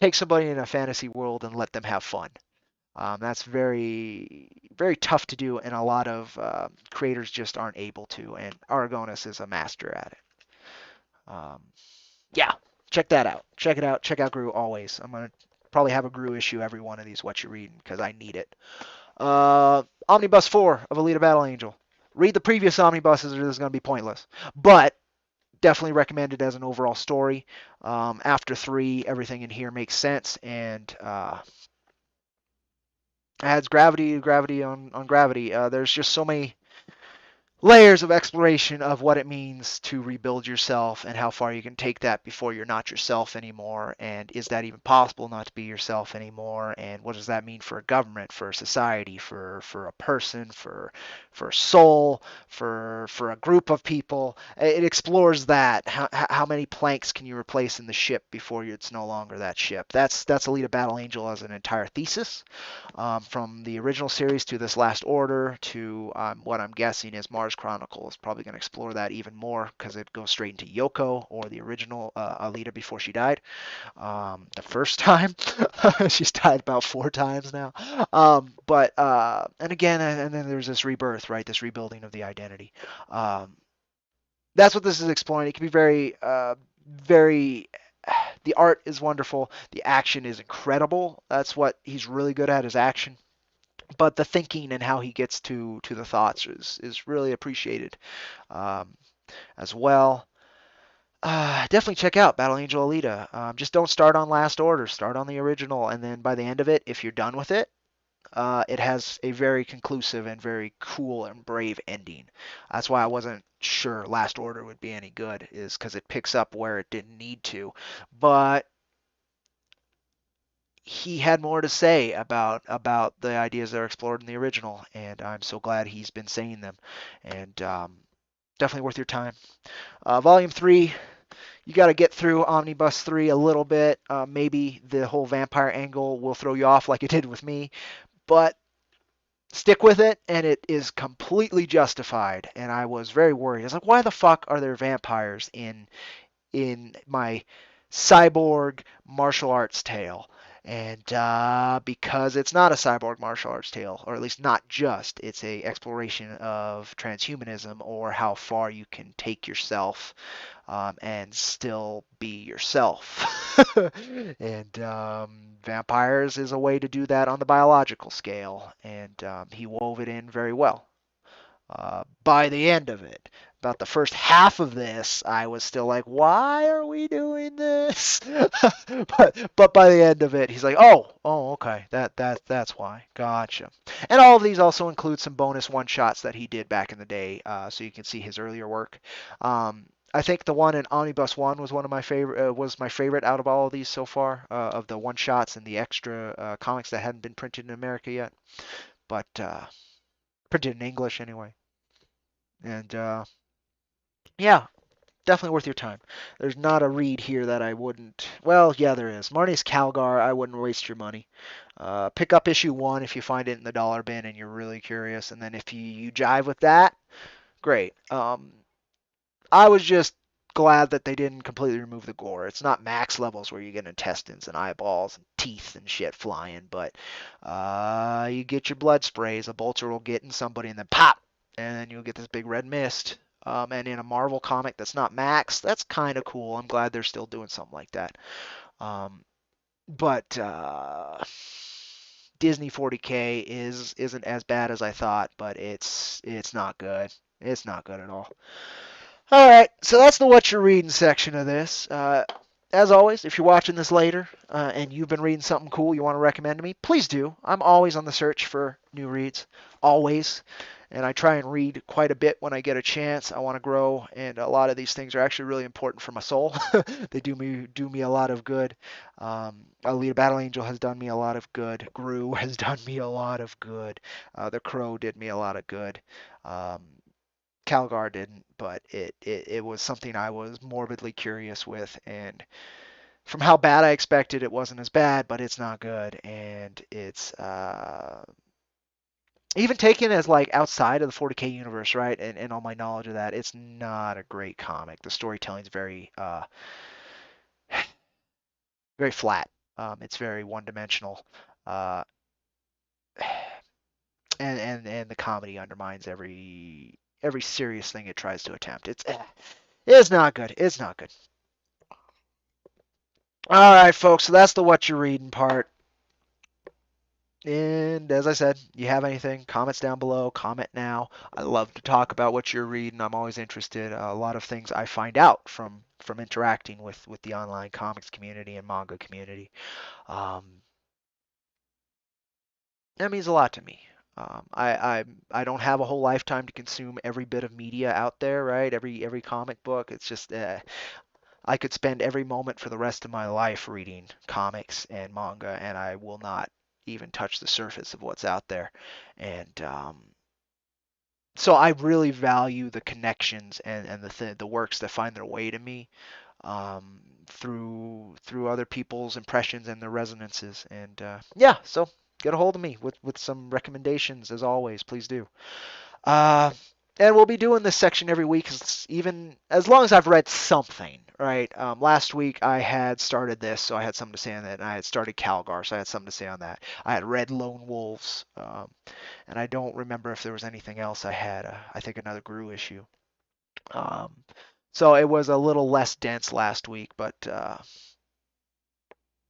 take somebody in a fantasy world and let them have fun. That's very, very tough to do, and a lot of creators just aren't able to. And Aragonis is a master at it. Um, yeah, check that out. Check it out. Check out Gru always. I'm gonna probably have a Gru issue every one of these What You Reading because I need it. Omnibus 4 of Alita Battle Angel. Read the previous omnibuses, or this is gonna be pointless. But definitely recommend it as an overall story. After 3, everything in here makes sense and adds gravity on gravity. There's just so many layers of exploration of what it means to rebuild yourself and how far you can take that before you're not yourself anymore, and is that even possible not to be yourself anymore, and what does that mean for a government, for a society, for a person, for a soul, for a group of people. It explores that. How many planks can you replace in the ship before it's no longer that ship? That's Alita Battle Angel as an entire thesis, from the original series to this Last Order to what I'm guessing is Mars Chronicles. Probably going to explore that even more because it goes straight into Yoko, or the original Alita before she died. The first time. She's died about 4 times now. And again, and then there's this rebirth, right? This rebuilding of the identity. That's what this is exploring. It can be very. The art is wonderful. The action is incredible. That's what he's really good at, is action. But the thinking and how he gets to the thoughts is really appreciated um, as well. Definitely check out Battle Angel Alita. Just don't start on Last Order. Start on the original, and then by the end of it, if you're done with it, it has a very conclusive and very cool and brave ending. That's why I wasn't sure Last Order would be any good, is because it picks up where it didn't need to. But he had more to say about the ideas that are explored in the original, and I'm so glad he's been saying them. And definitely worth your time. Volume 3, you got to get through Omnibus 3 a little bit. Maybe the whole vampire angle will throw you off like it did with me, but stick with it, and it is completely justified. And I was very worried. I was like, why the fuck are there vampires in my cyborg martial arts tale? And because it's not a cyborg martial arts tale, or at least not just, it's a exploration of transhumanism, or how far you can take yourself and still be yourself. And vampires is a way to do that on the biological scale, and he wove it in very well. By the end of it, about the first half of this, I was still like, "Why are we doing this?" but by the end of it, he's like, "Oh, okay, that's why. Gotcha." And all of these also include some bonus one shots that he did back in the day, so you can see his earlier work. I think the one in Omnibus One was one of my favorite. Was my favorite out of all of these so far, of the one shots and the extra comics that hadn't been printed in America yet, but printed in English anyway. And yeah, Definitely worth your time. There's not a read here that I wouldn't. Well, yeah, there is. Marnie's Calgar. I wouldn't waste your money. Pick up issue 1 if you find it in the dollar bin and you're really curious, and then if you jive with that, great. I was just glad that they didn't completely remove the gore. It's not max levels where you get intestines and eyeballs and teeth and shit flying, but you get your blood sprays. A bolter will get in somebody and then pop, and then you'll get this big red mist. And in a Marvel comic that's not max, that's kind of cool. I'm glad they're still doing something like that. But Disney 40K isn't as bad as I thought, but it's not good. It's not good at all. All right, so that's the what you're reading section of this. As always, if you're watching this later and you've been reading something cool you want to recommend to me, please do. I'm always on the search for new reads, always. And I try and read quite a bit when I get a chance. I want to grow, and a lot of these things are actually really important for my soul. They do me a lot of good. Alita Battle Angel has done me a lot of good. Gru has done me a lot of good. The Crow did me a lot of good. Um, Calgar didn't, but it was something I was morbidly curious with, and from how bad I expected, it wasn't as bad, but it's not good, and it's even taken as like outside of the 40K universe, right? And all my knowledge of that, it's not a great comic. The storytelling's very flat. It's very one-dimensional, uh, and the comedy undermines every serious thing it tries to attempt. It's not good. It's not good. All right, folks. So that's the what you're reading part. And as I said, you have anything, comments down below, comment now. I love to talk about what you're reading. I'm always interested. A lot of things I find out from interacting with the online comics community and manga community. Um, that means a lot to me. I don't have a whole lifetime to consume every bit of media out there, right? Every comic book. It's just I could spend every moment for the rest of my life reading comics and manga, and I will not even touch the surface of what's out there. And so I really value the connections and the works that find their way to me through other people's impressions and their resonances. And yeah, so get a hold of me with some recommendations as always. Please do. Uh, and we'll be doing this section every week, even as long as I've read something, right? Last week I had started this, so I had something to say on that, and I had started Calgar, so I had something to say on that. I had read Lone Wolves, and I don't remember if there was anything else I had. I think another Gru issue. Um, so it was a little less dense last week, but I'm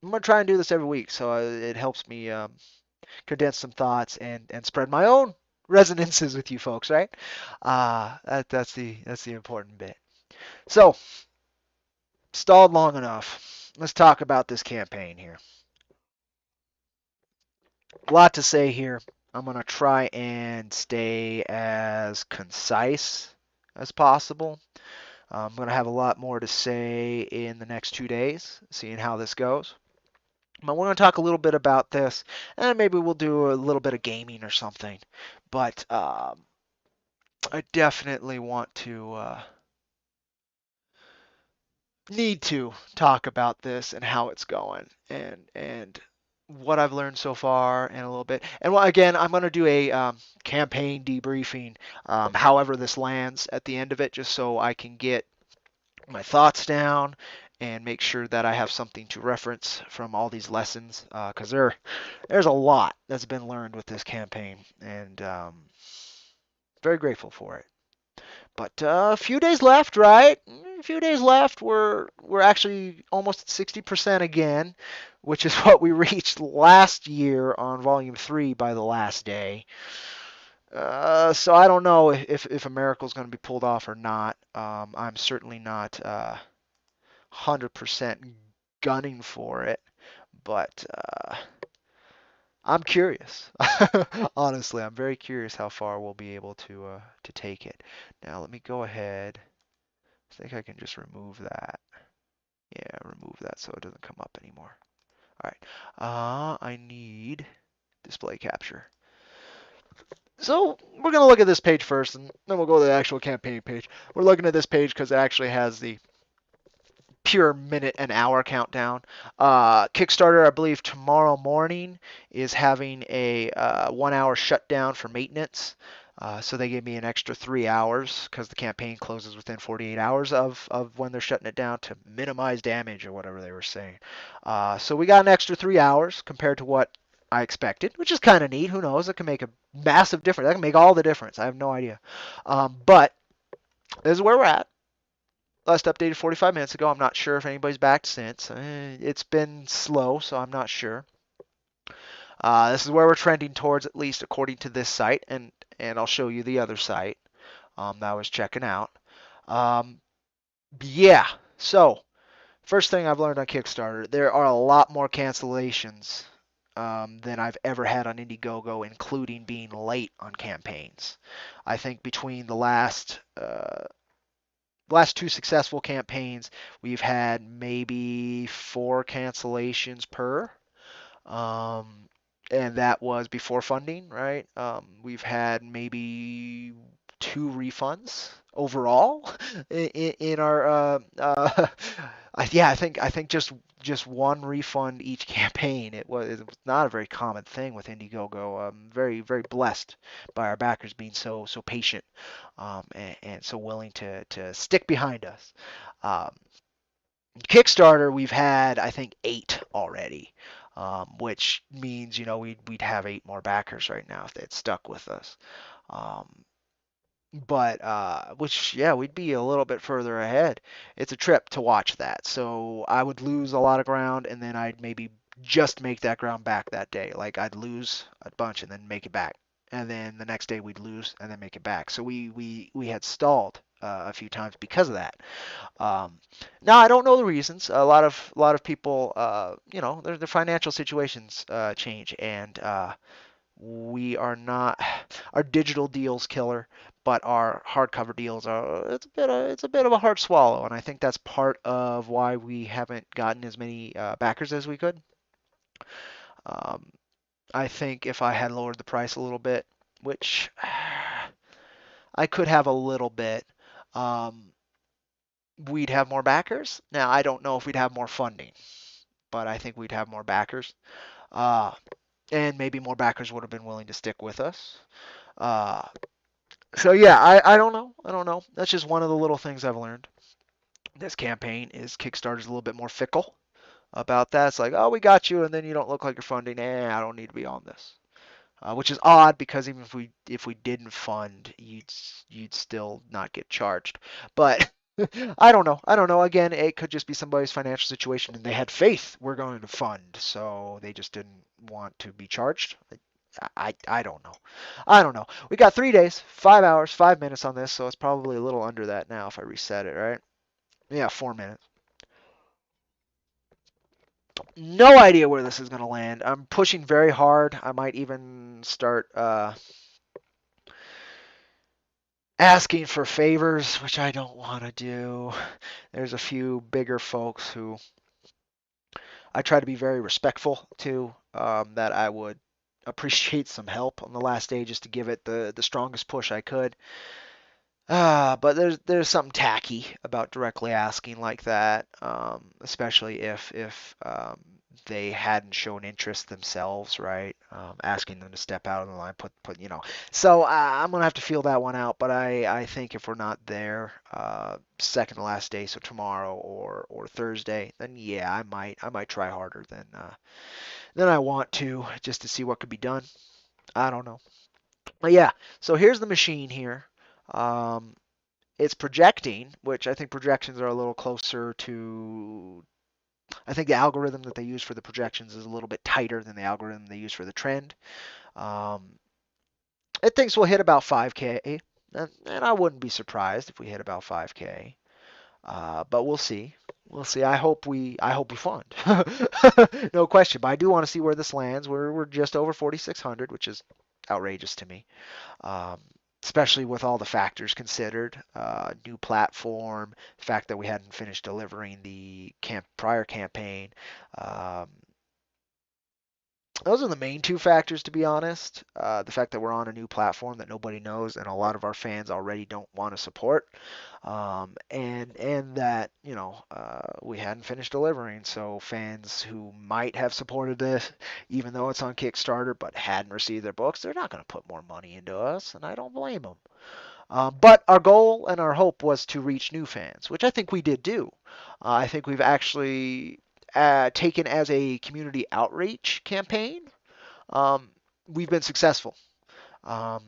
gonna try and do this every week, so it helps me condense some thoughts and spread my own resonances with you folks, right? That's the important bit. So, stalled long enough. Let's talk about this campaign here. A lot to say here. I'm gonna try and stay as concise as possible. I'm gonna have a lot more to say in the next 2 days, seeing how this goes. But we're going to talk a little bit about this, and maybe we'll do a little bit of gaming or something. But I definitely want to need to talk about this and how it's going, and what I've learned so far, and a little bit. And well, again, I'm going to do a campaign debriefing, however this lands at the end of it, just so I can get my thoughts down and make sure that I have something to reference from all these lessons, because there's a lot that's been learned with this campaign, and very grateful for it. But a few days left, right? A few days left. We're actually almost at 60% again, which is what we reached last year on Volume 3 by the last day. So I don't know if a miracle is going to be pulled off or not. I'm certainly not 100% gunning for it, but I'm curious. Honestly, I'm very curious how far we'll be able to take it. Now let me go ahead. I think I can just remove that. Yeah, remove that so it doesn't come up anymore. All right. I need display capture. So we're going to look at this page first, and then we'll go to the actual campaign page. We're looking at this page because it actually has the pure minute and hour countdown. Kickstarter, I believe tomorrow morning is having a 1 hour shutdown for maintenance. So they gave me an extra 3 hours because the campaign closes within 48 hours of when they're shutting it down to minimize damage or whatever they were saying. So we got an extra 3 hours compared to what I expected, which is kind of neat. Who knows? It can make a massive difference. That can make all the difference. I have no idea. But this is where we're at. Last updated 45 minutes ago. I'm not sure if anybody's back since. It's been slow, so I'm not sure. This is where we're trending towards, at least according to this site, and I'll show you the other site that I was checking out. Um, yeah, so first thing I've learned on Kickstarter, there are a lot more cancellations than I've ever had on Indiegogo, including being late on campaigns. I think between the last two successful campaigns, we've had maybe 4 cancellations per. Um, and that was before funding, right? We've had maybe 2 refunds overall in our yeah, I think just 1 refund each campaign. It was not a very common thing with Indiegogo. Very very blessed by our backers being so patient, and so willing to stick behind us. Um, Kickstarter, we've had I think 8 already, which means we'd have 8 more backers right now if they'd stuck with us. Um, but which yeah, we'd be a little bit further ahead. It's a trip to watch that, so I would lose a lot of ground, and then I'd maybe just make that ground back that day. Like I'd lose a bunch and then make it back, and then the next day we'd lose and then make it back. So we had stalled a few times because of that. Um, Now I don't know the reasons. A lot of people, their financial situations change, and we are not our digital deals killer, but our hardcover deals are it's a bit of a hard swallow, and I think that's part of why we haven't gotten as many backers as we could. Um, I think if I had lowered the price a little bit, which I could have a little bit. Um, we'd have more backers. Now, I don't know if we'd have more funding, but I think we'd have more backers. Uh, and maybe more backers would have been willing to stick with us. Uh, so yeah, I don't know. I don't know. That's just one of the little things I've learned. This campaign is Kickstarter's a little bit more fickle about that. It's like, oh, we got you, and then you don't look like you're funding. I don't need to be on this. Which is odd because even if we didn't fund, you'd still not get charged. But I don't know. I don't know. Again, it could just be somebody's financial situation and they had faith we're going to fund, so they just didn't want to be charged. I don't know. I don't know. We got 3 days, 5 hours, 5 minutes on this, so it's probably a little under that now if I reset it, right? Yeah, 4 minutes. No idea where this is going to land. I'm pushing very hard. I might even start asking for favors, which I don't want to do. There's a few bigger folks who I try to be very respectful to, that I would appreciate some help on the last day just to give it the strongest push I could. But there's something tacky about directly asking like that, especially if they hadn't shown interest themselves, right? Asking them to step out of the line, put. So I'm gonna have to feel that one out. But I think if we're not there, second to last day, so tomorrow or Thursday, then yeah, I might try harder than I want to, just to see what could be done. I don't know. But yeah, so here's the machine here. Um, it's projecting, which I think projections are a little closer to. I think the algorithm that they use for the projections is a little bit tighter than the algorithm they use for the trend. Um, it thinks we'll hit about 5K, and I wouldn't be surprised if we hit about 5K. But we'll see. We'll see. I hope we fund. No question. But I do want to see where this lands. We're just over 4,600, which is outrageous to me. um, Especially with all the factors considered, new platform, the fact that we hadn't finished delivering the prior campaign, um, Those are the main two factors, to be honest. The fact that we're on a new platform that nobody knows and a lot of our fans already don't want to support, and that we hadn't finished delivering, so fans who might have supported this, even though it's on Kickstarter, but hadn't received their books, they're not going to put more money into us, and I don't blame them. But our goal and our hope was to reach new fans, which I think we did do. I think we've actually taken as a community outreach campaign. Um, we've been successful. Um,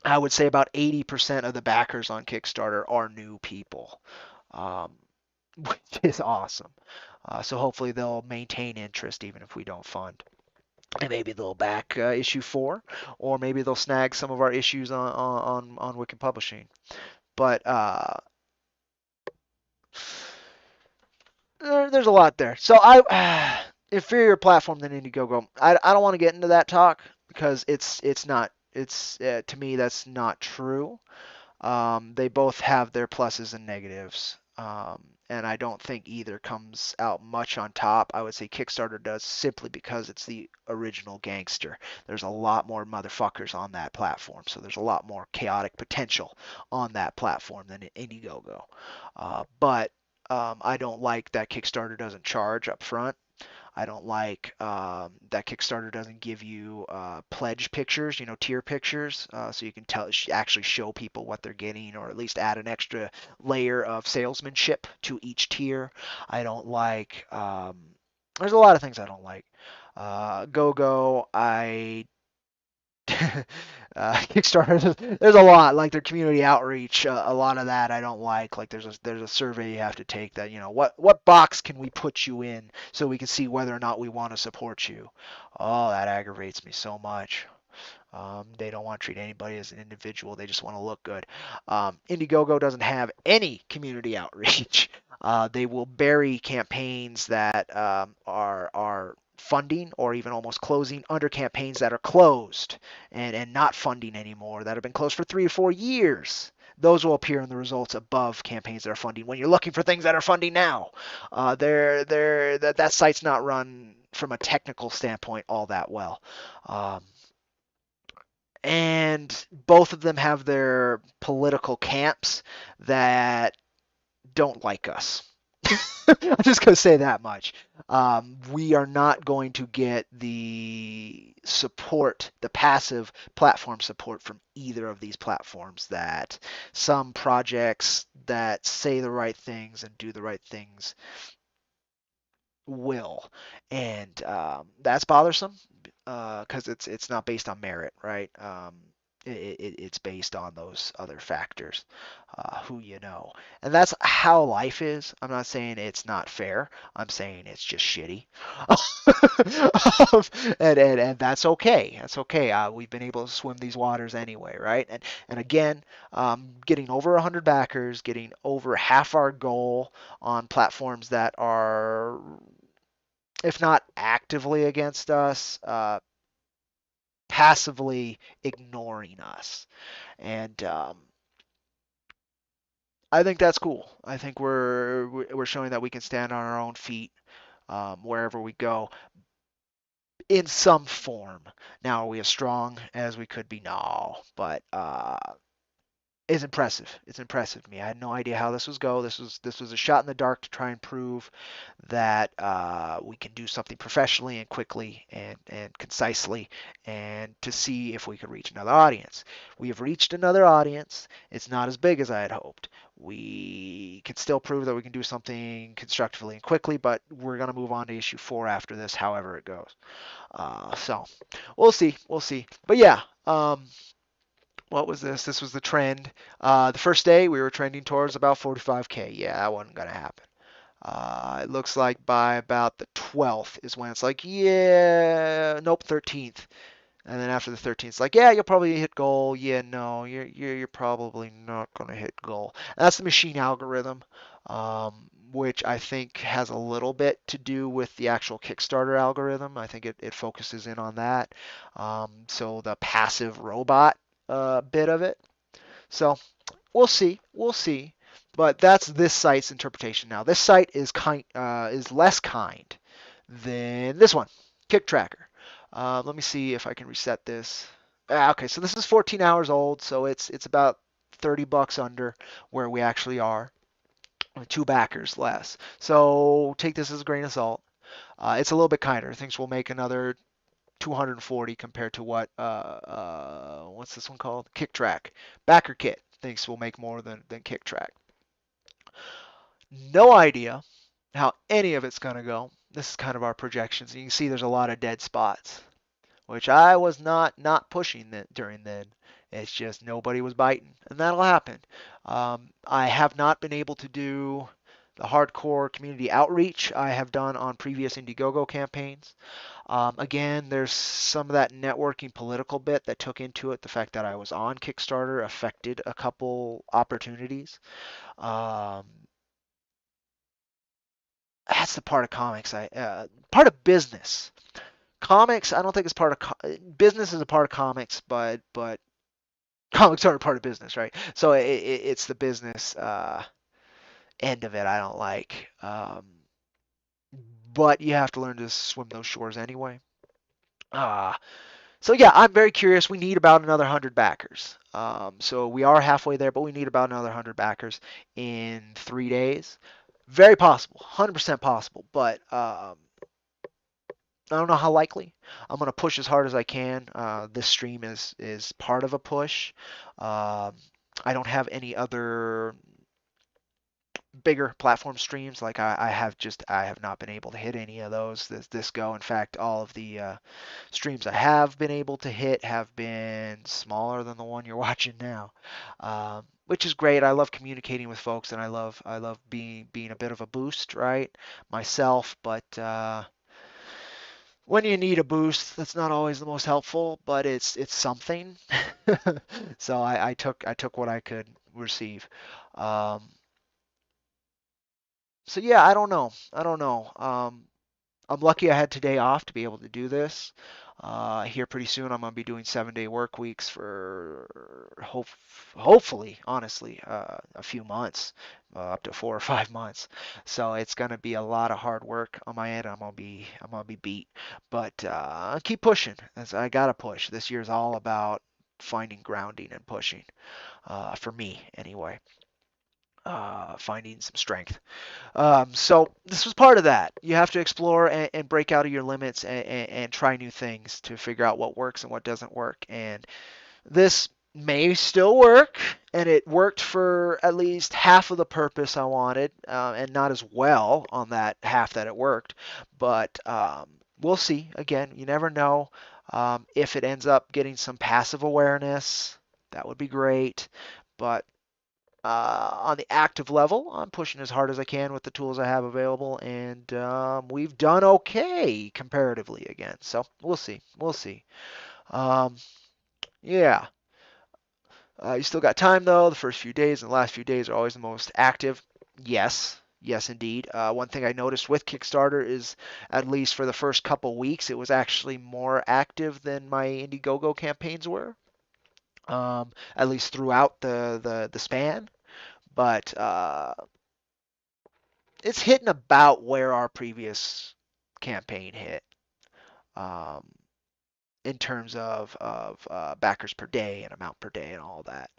I would say about 80% of the backers on Kickstarter are new people, um, which is awesome. So hopefully they'll maintain interest even if we don't fund. And maybe they'll back issue 4, or maybe they'll snag some of our issues on Wicked Publishing. But there's a lot there. So inferior platform than Indiegogo. I don't want to get into that talk because it's not to me that's not true. They both have their pluses and negatives. And I don't think either comes out much on top. I would say Kickstarter does simply because it's the original gangster. There's a lot more motherfuckers on that platform, so there's a lot more chaotic potential on that platform than Indiegogo. But I don't like that Kickstarter doesn't charge up front. I don't like that Kickstarter doesn't give you pledge pictures, tier pictures, so you can actually show people what they're getting, or at least add an extra layer of salesmanship to each tier. I don't like. There's a lot of things I don't like. GoGo, I Kickstarter. There's a lot like their community outreach. A lot of that I don't like. Like there's a survey you have to take that what box can we put you in so we can see whether or not we want to support you. Oh, that aggravates me so much. They don't want to treat anybody as an individual. They just want to look good. Indiegogo doesn't have any community outreach. They will bury campaigns that are funding or even almost closing under campaigns that are closed and not funding anymore, that have been closed for 3 or 4 years. Those will appear in the results above campaigns that are funding. When you're looking for things that are funding now, that site's not run from a technical standpoint all that well. And both of them have their political camps that don't like us. I'm just going to say that much. We are not going to get the support, the passive platform support from either of these platforms that some projects that say the right things and do the right things will, and that's bothersome because it's not based on merit, right? It's based on those other factors, who you know, and that's how life is. I'm not saying it's not fair. I'm saying it's just shitty, and that's okay. That's okay. We've been able to swim these waters anyway, right? And again, getting over 100 backers, getting over half our goal on platforms that are, if not actively against us, passively ignoring us. And I think that's cool. I think we're showing that we can stand on our own feet wherever we go in some form. Now, are we as strong as we could be? No, but is impressive. It's impressive to me. I had no idea how this was go. This was a shot in the dark to try and prove that we can do something professionally and quickly and concisely, and to see if we could reach another audience. We have reached another audience. It's not as big as I had hoped. We can still prove that we can do something constructively and quickly, but we're gonna move on to issue 4 after this, however it goes. So we'll see. We'll see. But yeah. What was this? This was the trend. The first day we were trending towards about 45K. Yeah, that wasn't gonna happen. It looks like by about the 12th is when it's like, yeah, nope, 13th. And then after the 13th, it's like, yeah, you'll probably hit goal. Yeah, no, you're probably not gonna hit goal. And that's the machine algorithm, which I think has a little bit to do with the actual Kickstarter algorithm. I think it focuses in on that. So the passive robot bit of it. So we'll see. We'll see. But that's this site's interpretation now. This site is less kind than this one, Kick Tracker. Let me see if I can reset this. Okay, so this is 14 hours old, so it's about $30 under where we actually are. Two backers less. So take this as a grain of salt. It's a little bit kinder. Thinks we'll make another 240 compared to what what's this one called? Kick Track. Backer Kit thinks we'll make more than Kick Track. No idea how any of it's gonna go. This is kind of our projections. You can see there's a lot of dead spots, which I was not pushing that during then. It's just nobody was biting, and that'll happen. I have not been able to do the hardcore community outreach I have done on previous Indiegogo campaigns. Again, there's some of that networking political bit that took into it. The fact that I was on Kickstarter affected a couple opportunities. Um, that's the part of comics part of business. Comics, I don't think it's part of business is a part of comics, but comics are a part of business, right? So it's the business end of it I don't like. But you have to learn to swim those shores anyway. Uh, so yeah, I'm very curious. We need about another 100 backers. So we are halfway there, but we need about another 100 backers in 3 days. Very possible, 100% possible, but I don't know how likely. I'm gonna push as hard as I can. This stream is part of a push. Um, I don't have any other bigger platform streams. Like I have not been able to hit any of those this go. In fact, all of the streams I have been able to hit have been smaller than the one you're watching now, which is great. I love communicating with folks, and I love being a bit of a boost, right, myself. But when you need a boost, that's not always the most helpful, but it's something. So I took what I could receive. Um, so yeah, I don't know. I don't know. I'm lucky I had today off to be able to do this. Here pretty soon, I'm gonna be doing 7-day work weeks for hopefully, honestly, a few months, up to 4 or 5 months. So it's gonna be a lot of hard work on my end. I'm gonna be beat, but keep pushing. As I gotta push. This year's all about finding grounding and pushing. For me, anyway. Finding some strength. So this was part of that. You have to explore and break out of your limits and try new things to figure out what works and what doesn't work. And this may still work, and it worked for at least half of the purpose I wanted, and not as well on that half that it worked. But we'll see. Again, you never know. If it ends up getting some passive awareness, that would be great. But on the active level, I'm pushing as hard as I can with the tools I have available, and we've done okay comparatively again. So we'll see. We'll see. Um, yeah. You still got time though. The first few days and the last few days are always the most active. Yes. Yes, indeed. One thing I noticed with Kickstarter is, at least for the first couple weeks, it was actually more active than my Indiegogo campaigns were. At least throughout the span. But it's hitting about where our previous campaign hit, um, in terms of backers per day and amount per day and all that.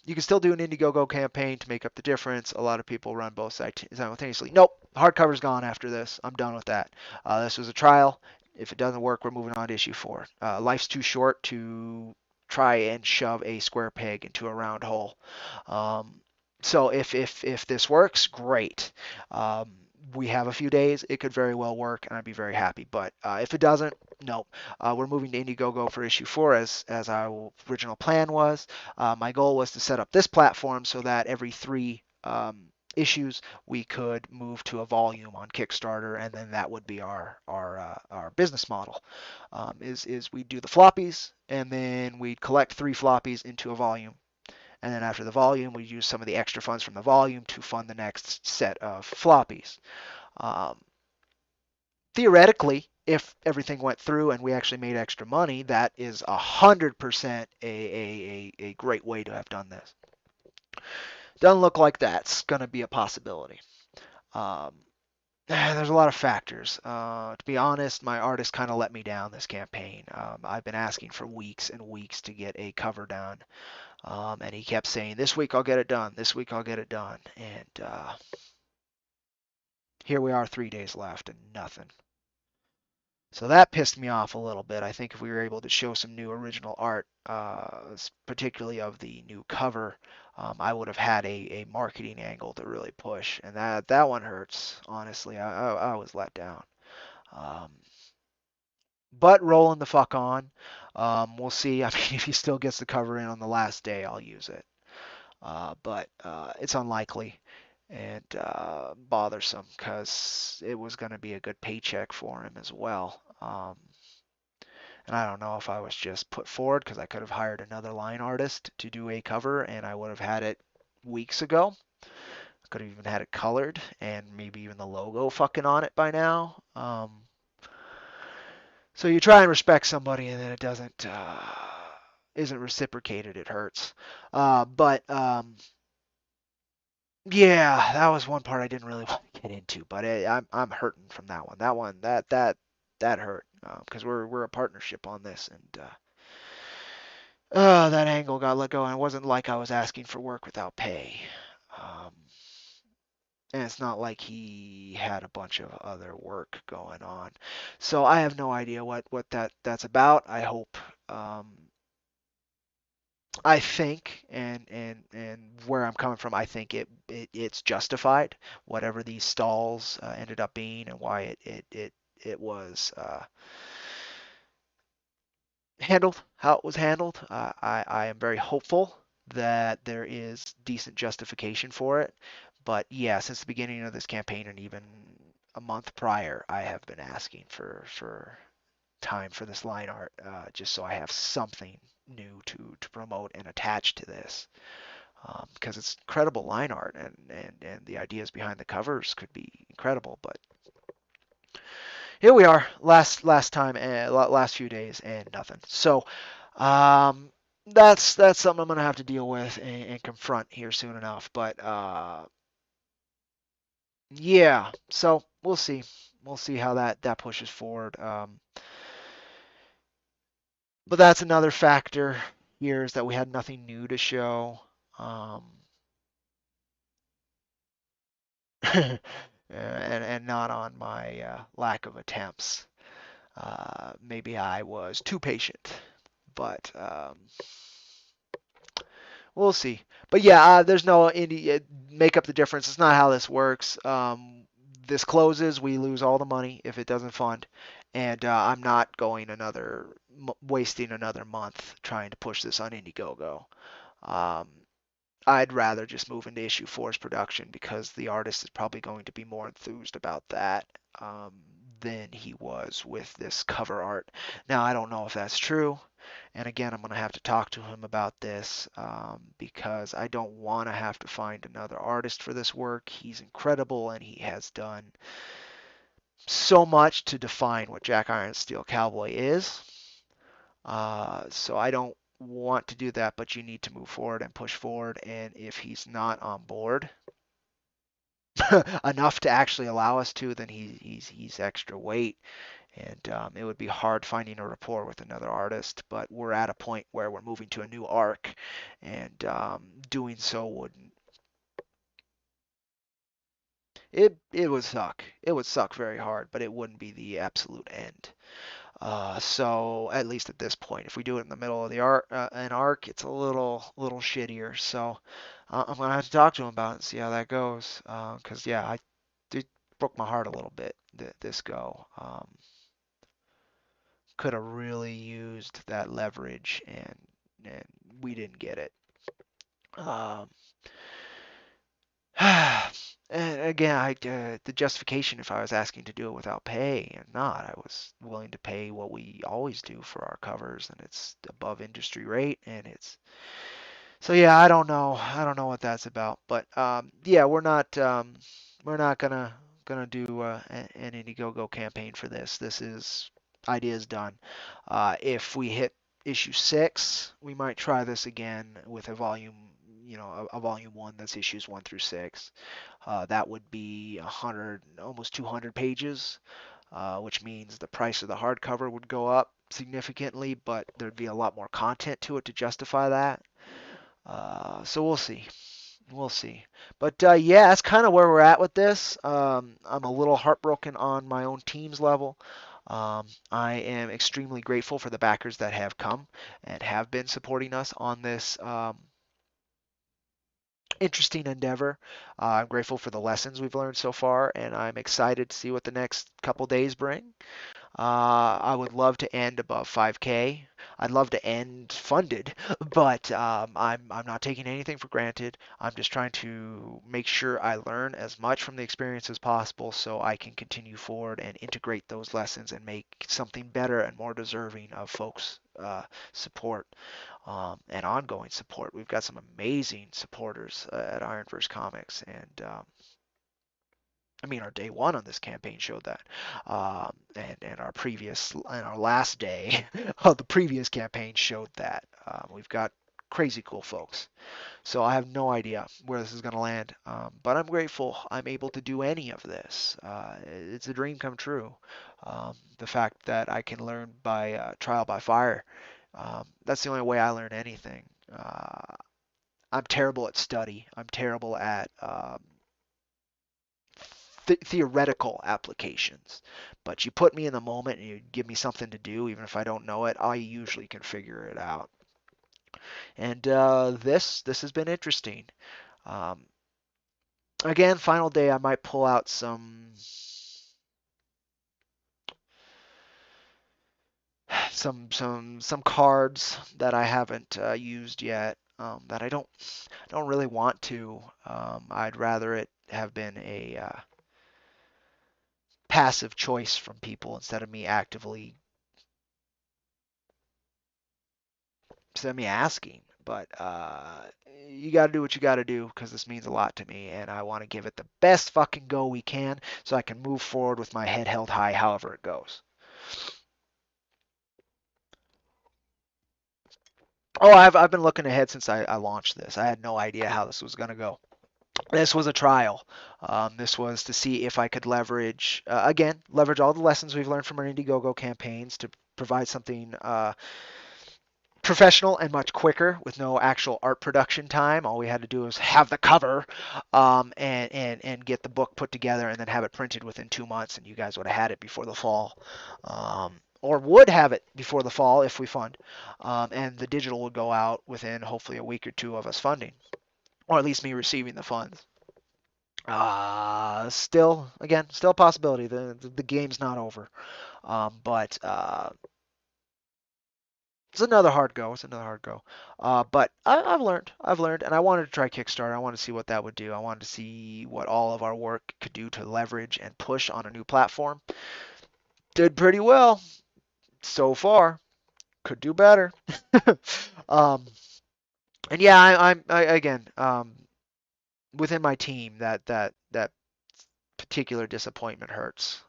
You can still do an Indiegogo campaign to make up the difference. A lot of people run both simultaneously. Nope, hardcover's gone after this. I'm done with that. This was a trial. If it doesn't work, we're moving on to issue 4. Life's too short to try and shove a square peg into a round hole. Um, so if this works, great. Um, we have a few days. It could very well work, and I'd be very happy. But if it doesn't, nope. We're moving to Indiegogo for issue 4 as our original plan was. My goal was to set up this platform so that every 3 issues we could move to a volume on Kickstarter, and then that would be our business model. Is we do the floppies, and then we'd collect 3 floppies into a volume. And then after the volume, we use some of the extra funds from the volume to fund the next set of floppies. Um, Theoretically, if everything went through and we actually made extra money, that is 100% a great way to have done this. Doesn't look like that's going to be a possibility. Um, There's a lot of factors. To be honest, my artist kind of let me down this campaign. I've been asking for weeks and weeks to get a cover done, and he kept saying, "This week I'll get it done. This week I'll get it done." And here we are, 3 days left, and nothing. So that pissed me off a little bit. I think if we were able to show some new original art, particularly of the new cover, I would have had a marketing angle to really push, and that one hurts. Honestly, I was let down. Um, but rolling the fuck on. We'll see. I mean, if he still gets the cover in on the last day, I'll use it. But it's unlikely and bothersome because it was going to be a good paycheck for him as well. And I don't know if I was just put forward because I could have hired another line artist to do a cover and I would have had it weeks ago. I could have even had it colored and maybe even the logo fucking on it by now. So you try and respect somebody and then it doesn't isn't reciprocated. It hurts. But yeah, that was one part I didn't really want to get into. But I'm hurting from that one. That hurt because we're a partnership on this and. That angle got let go, and it wasn't like I was asking for work without pay. Um, and it's not like he had a bunch of other work going on. So I have no idea what that's about. I hope I think and where I'm coming from, I think it's justified whatever these stalls ended up being and why it was handled, how it was handled. I am very hopeful that there is decent justification for it. But yeah, since the beginning of this campaign and even a month prior, I have been asking for time for this line art, just so I have something new to promote and attach to this. Because it's incredible line art and the ideas behind the covers could be incredible, but here we are, last time, last few days, and nothing. So um, that's something I'm gonna have to deal with and confront here soon enough. But yeah, so we'll see. We'll see how that pushes forward. But that's another factor here is that we had nothing new to show. Um, and not on my lack of attempts. Maybe I was too patient, but we'll see. But yeah, there's no indie make up the difference. It's not how this works. This closes, we lose all the money if it doesn't fund, and I'm not going wasting another month trying to push this on Indiegogo. Um, I'd rather just move into issue four's production because the artist is probably going to be more enthused about that um, than he was with this cover art. Now, I don't know if that's true. And again, I'm going to have to talk to him about this because I don't want to have to find another artist for this work. He's incredible and he has done so much to define what Jack Iron Steel Cowboy is. So I don't want to do that, but you need to move forward and push forward. And if he's not on board enough to actually allow us to, then he's extra weight. And it would be hard finding a rapport with another artist. But we're at a point where we're moving to a new arc, and doing so it would suck. It would suck very hard, but it wouldn't be the absolute end. So at least at this point, if we do it in the middle of the an arc, it's a little shittier. So I'm gonna have to talk to him about it and see how that goes. Because yeah, I it broke my heart a little bit this go. Could have really used that leverage and we didn't get it. Um, and again, the justification if I was asking to do it without pay and not, I was willing to pay what we always do for our covers, and it's above industry rate, and it's so yeah, I don't know what that's about, but yeah, we're not gonna do an Indiegogo campaign for this. This is ideas done. If we hit issue 6, we might try this again with a volume, a volume one that's issues 1 through 6. That would be 100, almost 200 pages, which means the price of the hardcover would go up significantly, but there'd be a lot more content to it to justify that. So we'll see. We'll see. But yeah, that's kind of where we're at with this. I'm a little heartbroken on my own team's level. I am extremely grateful for the backers that have come and have been supporting us on this interesting endeavor. I'm grateful for the lessons we've learned so far, and I'm excited to see what the next couple days bring. I would love to end above 5K. I'd love to end funded, but I'm not taking anything for granted. I'm just trying to make sure I learn as much from the experience as possible so I can continue forward and integrate those lessons and make something better and more deserving of folks' support and ongoing support. We've got some amazing supporters at IronVerse Comics, and I mean, our day one on this campaign showed that, and our last day of the previous campaign showed that. We've got crazy cool folks. So I have no idea where this is going to land, but I'm grateful I'm able to do any of this. It's a dream come true. The fact that I can learn by trial by fire. That's the only way I learn anything. I'm terrible at study. I'm terrible at theoretical applications. But you put me in the moment and you give me something to do, even if I don't know it, I usually can figure it out. And this has been interesting. Um, Again, final day, I might pull out some cards that I haven't used yet. That I don't really want to. I'd rather it have been a passive choice from people instead of me asking. But you got to do what you got to do because this means a lot to me, and I want to give it the best fucking go we can so I can move forward with my head held high, however it goes. Oh, I've been looking ahead since I launched this. I had no idea how this was gonna go. This was a trial. This was to see if I could leverage all the lessons we've learned from our Indiegogo campaigns to provide something professional and much quicker with no actual art production time. All we had to do was have the cover and get the book put together and then have it printed within 2 months, and you guys would have had it before the fall. Or would have it before the fall if we fund. And the digital would go out within hopefully a week or two of us funding, or at least me receiving the funds. Still a possibility. The game's not over. But it's another hard go. It's another hard go. But I've learned. I've learned, and I wanted to try Kickstarter. I wanted to see what that would do. I wanted to see what all of our work could do to leverage and push on a new platform. Did pretty well so far. Could do better. um, and yeah, again within my team that particular disappointment hurts.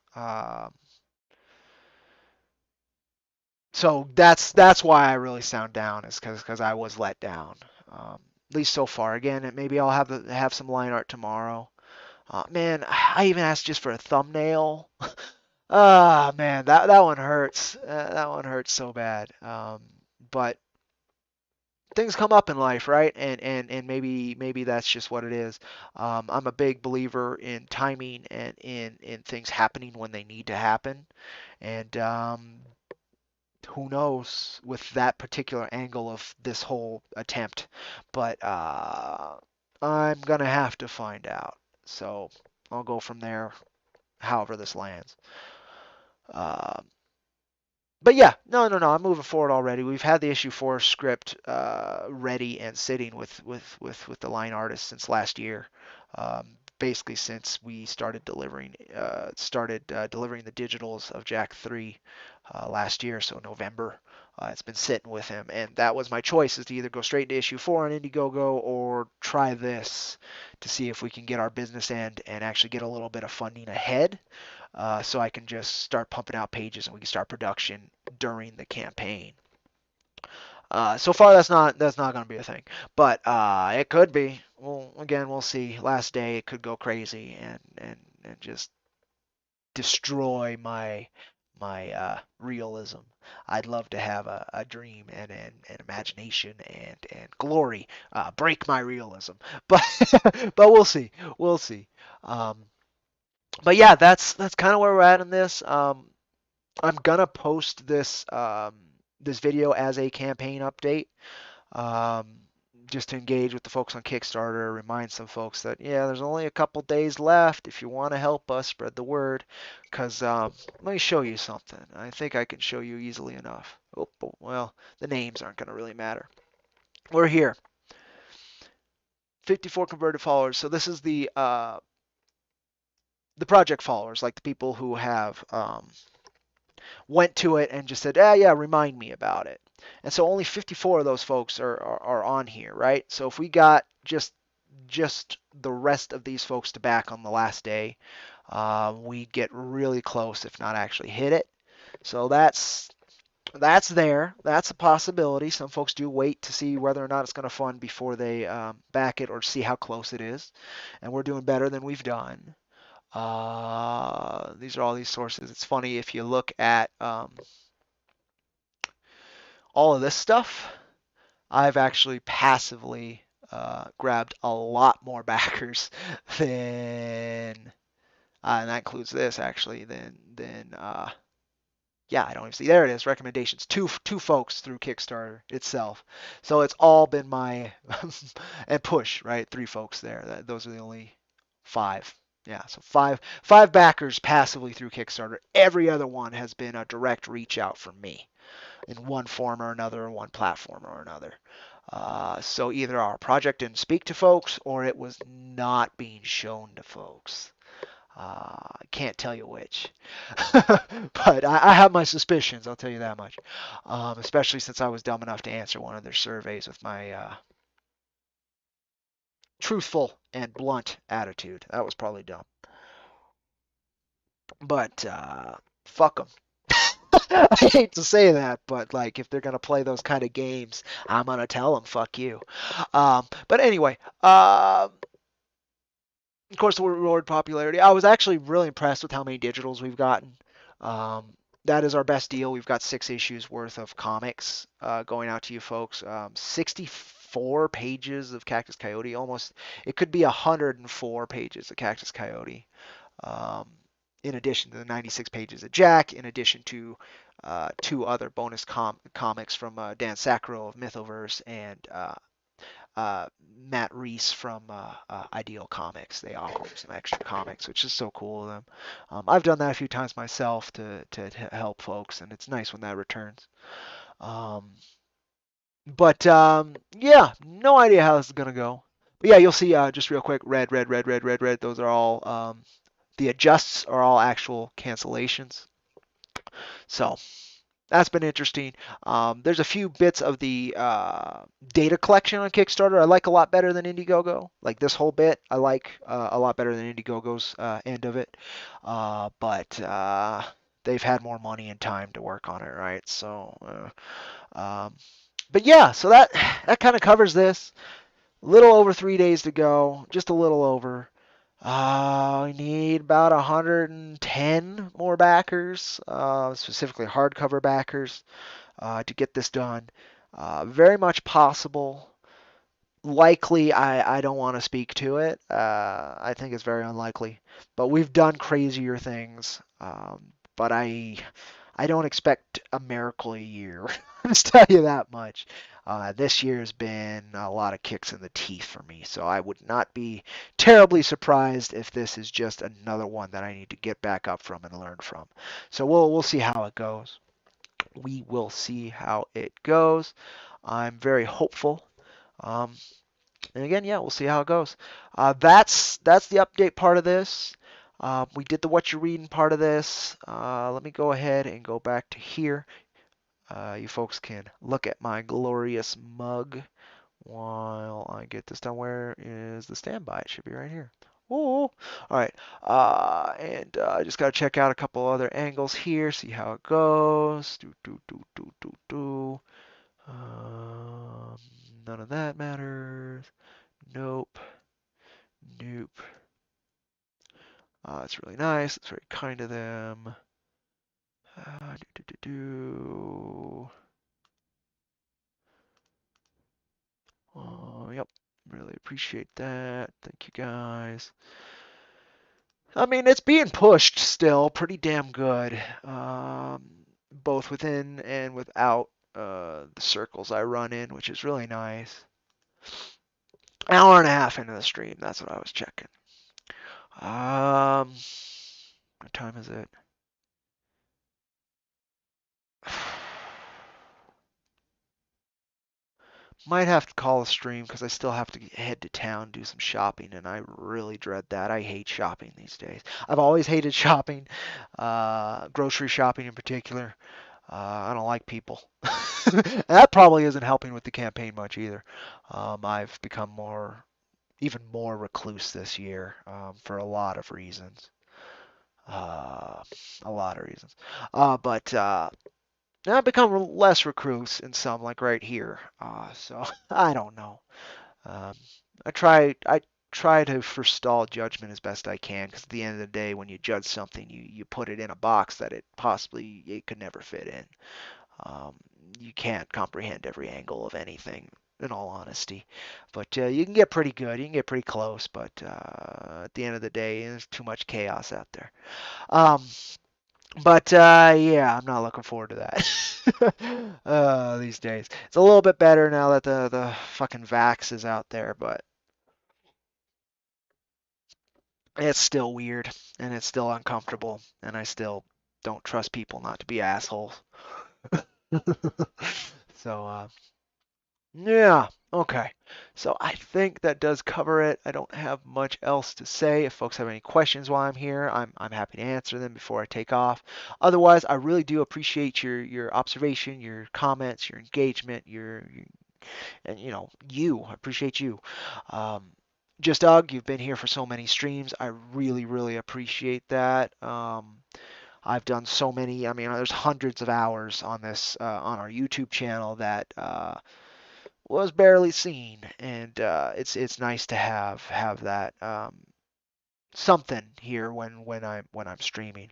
So that's why I really sound down is because I was let down. At least so far. Again, maybe I'll have some line art tomorrow. Man, I even asked just for a thumbnail. Ah, man, that one hurts. That one hurts so bad. But things come up in life, right? And maybe that's just what it is. I'm a big believer in timing and in things happening when they need to happen. And who knows with that particular angle of this whole attempt. But I'm gonna have to find out. So I'll go from there, however this lands. Um, but yeah, no. I'm moving forward already. We've had the issue 4 script ready and sitting with the line artist since last year. Basically, since we started delivering the digitals of Jack 3 last year, so November. It's been sitting with him, and that was my choice: is to either go straight to issue 4 on Indiegogo or try this to see if we can get our business end and actually get a little bit of funding ahead so I can just start pumping out pages and we can start production during the campaign. So far, that's not going to be a thing, but it could be. Well, again, we'll see. Last day, it could go crazy and just destroy my realism. I'd love to have a dream and imagination and glory break my realism, but but we'll see. We'll see. Um, but yeah, that's kind of where we're at in this. I'm gonna post this video as a campaign update, um, just to engage with the folks on Kickstarter, remind some folks that yeah, there's only a couple days left if you want to help us spread the word. Cause let me show you something. I think I can show you easily enough. Oh, well, the names aren't gonna really matter. We're here. 54 converted followers. So this is the project followers, like the people who have went to it and just said, ah, yeah, remind me about it. And so only 54 of those folks are on here, right? So if we got just the rest of these folks to back on the last day, we'd get really close, if not actually hit it. So that's there. That's a possibility. Some folks do wait to see whether or not it's going to fund before they back it or see how close it is. And we're doing better than we've done. These are all these sources. It's funny if you look at all of this stuff. I've actually passively grabbed a lot more backers than, and that includes this actually, than yeah, I don't even see. There it is. Recommendations. Two folks through Kickstarter itself. So it's all been my and push, right? Three folks there. Those are the only five. Yeah, so five backers passively through Kickstarter. Every other one has been a direct reach out from me in one form or another, one platform or another. So either our project didn't speak to folks or it was not being shown to folks. I can't tell you which, but I have my suspicions. I'll tell you that much. Especially since I was dumb enough to answer one of their surveys with my truthful and blunt attitude. That was probably dumb, but fuck them. I hate to say that, but like if they're gonna play those kind of games, I'm gonna tell them fuck you. But anyway, of course, the reward popularity. I was actually really impressed with how many digitals we've gotten. Um, that is our best deal. We've got 6 issues worth of comics going out to you folks. 64 pages of Cactus Coyote, almost. It could be 104 pages of Cactus Coyote. Um, in addition to the 96 pages of Jack, in addition to two other bonus comics from Dan Sacro of Mythoverse and Matt Reese from Ideal Comics. They offer some extra comics, which is so cool of them. I've done that a few times myself to help folks, and it's nice when that returns. Um, but yeah, no idea how this is gonna go. But yeah, you'll see just real quick, red, red, red, red, red, red. Those are all the adjusts are all actual cancellations. So that's been interesting. There's a few bits of the data collection on Kickstarter I like a lot better than Indiegogo. Like this whole bit, I like a lot better than Indiegogo's end of it. But they've had more money and time to work on it, right? Um, but yeah, so that kind of covers this. A little over 3 days to go, just a little over. We need about 110 more backers, specifically hardcover backers, to get this done. Very much possible. Likely, I don't want to speak to it. I think it's very unlikely. But we've done crazier things. But I don't expect a miracle a year. Let's tell you that much. This year has been a lot of kicks in the teeth for me, so I would not be terribly surprised if this is just another one that I need to get back up from and learn from. So we'll see how it goes. We will see how it goes. I'm very hopeful. Um, and again, yeah, we'll see how it goes. That's the update part of this. We did the what you're reading part of this. Let me go ahead and go back to here. You folks can look at my glorious mug while I get this done. Where is the standby? It should be right here. Oh, all right. And I just got to check out a couple other angles here, see how it goes. Do, do, do, do, do, do. None of that matters. Nope. Nope. It's really nice. It's very kind of them. Do, do, do, do. Yep. Really appreciate that. Thank you guys. I mean, it's being pushed still pretty damn good, both within and without the circles I run in, which is really nice. Hour and a half into the stream, that's what I was checking. What time is it? Might have to call a stream because I still have to head to town, do some shopping, and I really dread that. I hate shopping these days. I've always hated shopping, grocery shopping in particular. I don't like people. That probably isn't helping with the campaign much either. I've become even more recluse this year for a lot of reasons. Uh, a lot of reasons. But I've become less recluse in some, like right here. So I don't know. Um, I try to forestall judgment as best I can because at the end of the day, when you judge something, you put it in a box that it could never fit in. Um, you can't comprehend every angle of anything, in all honesty. But you can get pretty good. You can get pretty close. But at the end of the day, there's too much chaos out there. Um, but yeah, I'm not looking forward to that these days. It's a little bit better now that the fucking vax is out there, but it's still weird and it's still uncomfortable, and I still don't trust people not to be assholes. So yeah, okay. So I think that does cover it. I don't have much else to say. If folks have any questions while I'm here, I'm happy to answer them before I take off. Otherwise, I really do appreciate your observation, your comments, your engagement, and you. I appreciate you. Um, just Doug, you've been here for so many streams. I really, really appreciate that. I've done so many. I mean, there's hundreds of hours on this on our YouTube channel that was barely seen, and it's nice to have that something here when I'm streaming.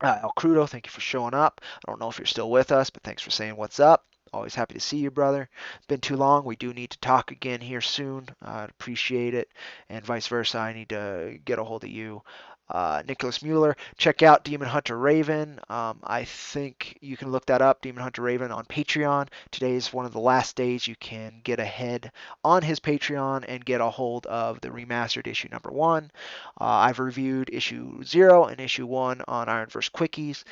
El Crudo, thank you for showing up. I don't know if you're still with us, but thanks for saying what's up. Always happy to see you, brother. It's been too long. We do need to talk again here soon. I'd appreciate it. And vice versa, I need to get a hold of you. Nicholas Mueller, check out Demon Hunter Raven. I think you can look that up, Demon Hunter Raven, on Patreon. Today is one of the last days you can get ahead on his Patreon and get a hold of the remastered issue number 1. I've reviewed issue 0 and issue 1 on IronVerse Quickies.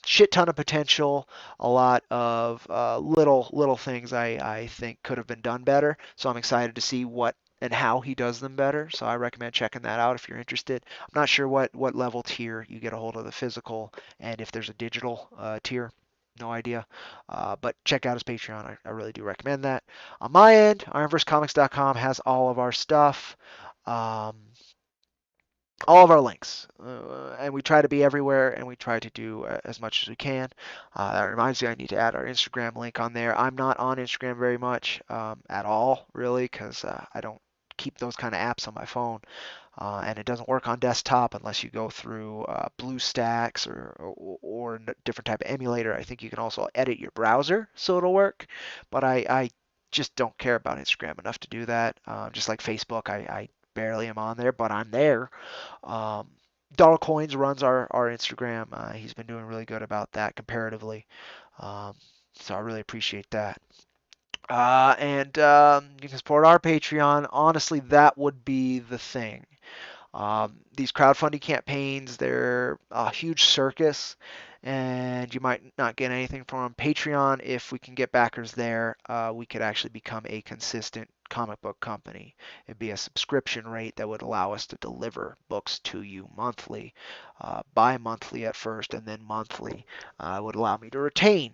Shit ton of potential, a lot of little things I think could have been done better. So I'm excited to see what and how he does them better. So I recommend checking that out if you're interested. I'm not sure what level tier you get a hold of the physical and if there's a digital tier. No idea. But check out his Patreon. I really do recommend that. On my end, IronVerseComics.com has all of our stuff. Um, all of our links. And we try to be everywhere and we try to do as much as we can. That reminds me, I need to add our Instagram link on there. I'm not on Instagram very much at all, really, because I don't keep those kind of apps on my phone. And it doesn't work on desktop unless you go through BlueStacks or a different type of emulator. I think you can also edit your browser so it'll work. But I just don't care about Instagram enough to do that. Just like Facebook, I barely am on there, but I'm there. Um, Dollar Coins runs our Instagram. He's been doing really good about that comparatively. Um, so I really appreciate that. And you can support our Patreon. Honestly, that would be the thing. These crowdfunding campaigns, they're a huge circus, and you might not get anything from Patreon. If we can get backers there, we could actually become a consistent comic book company. It'd be a subscription rate that would allow us to deliver books to you monthly, bi-monthly at first, and then monthly. Would allow me to retain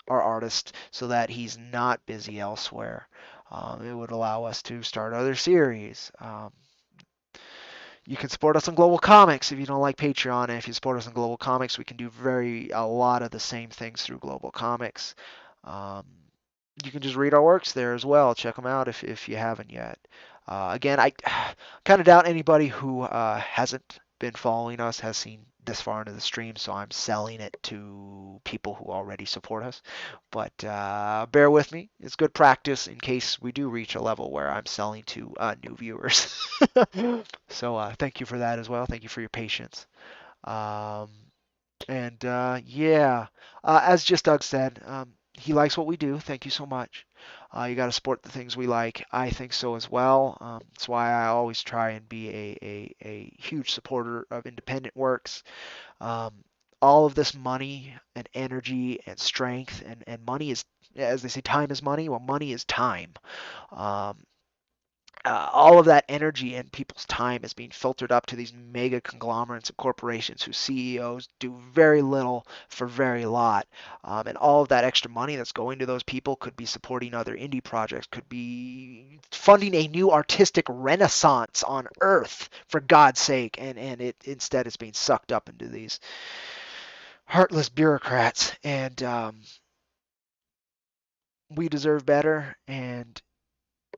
our artist so that he's not busy elsewhere. It would allow us to start other series. You can support us on Global Comics if you don't like Patreon, and if you support us on Global Comics, we can do a lot of the same things through Global Comics. Um, You can just read our works there as well. Check them out if you haven't yet. Again, I kind of doubt anybody who hasn't been following us has seen this far into the stream, so I'm selling it to people who already support us. But bear with me. It's good practice in case we do reach a level where I'm selling to new viewers. So thank you for that as well. Thank you for your patience. Um, and yeah, as just Doug said, he likes what we do. Thank you so much. You got to support the things we like. I think so as well. That's why I always try and be a huge supporter of independent works. Um, all of this money and energy and strength and money is, as they say, time is money. Well, money is time. Um, all of that energy and people's time is being filtered up to these mega conglomerates and corporations whose CEOs do very little for very lot. And all of that extra money that's going to those people could be supporting other indie projects, could be funding a new artistic renaissance on Earth, for God's sake. And it instead is being sucked up into these heartless bureaucrats. And we deserve better. And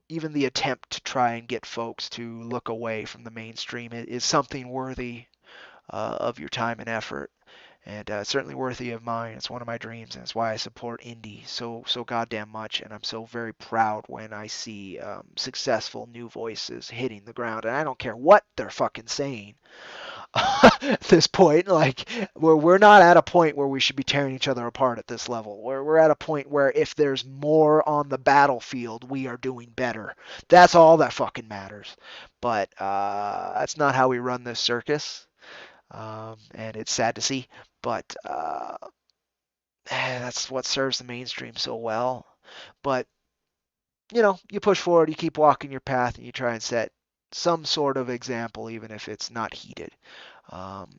even the attempt to try and get folks to look away from the mainstream is something worthy of your time and effort, and certainly worthy of mine. It's one of my dreams, and it's why I support indie so goddamn much. And I'm so very proud when I see successful new voices hitting the ground, and I don't care what they're fucking saying. At this point, like we're not at a point where we should be tearing each other apart at this level. We're at a point where if there's more on the battlefield, we are doing better. That's all that fucking matters. But that's not how we run this circus, and it's sad to see. But that's what serves the mainstream so well. But you push forward, you keep walking your path, and you try and set some sort of example, even if it's not heated. Um,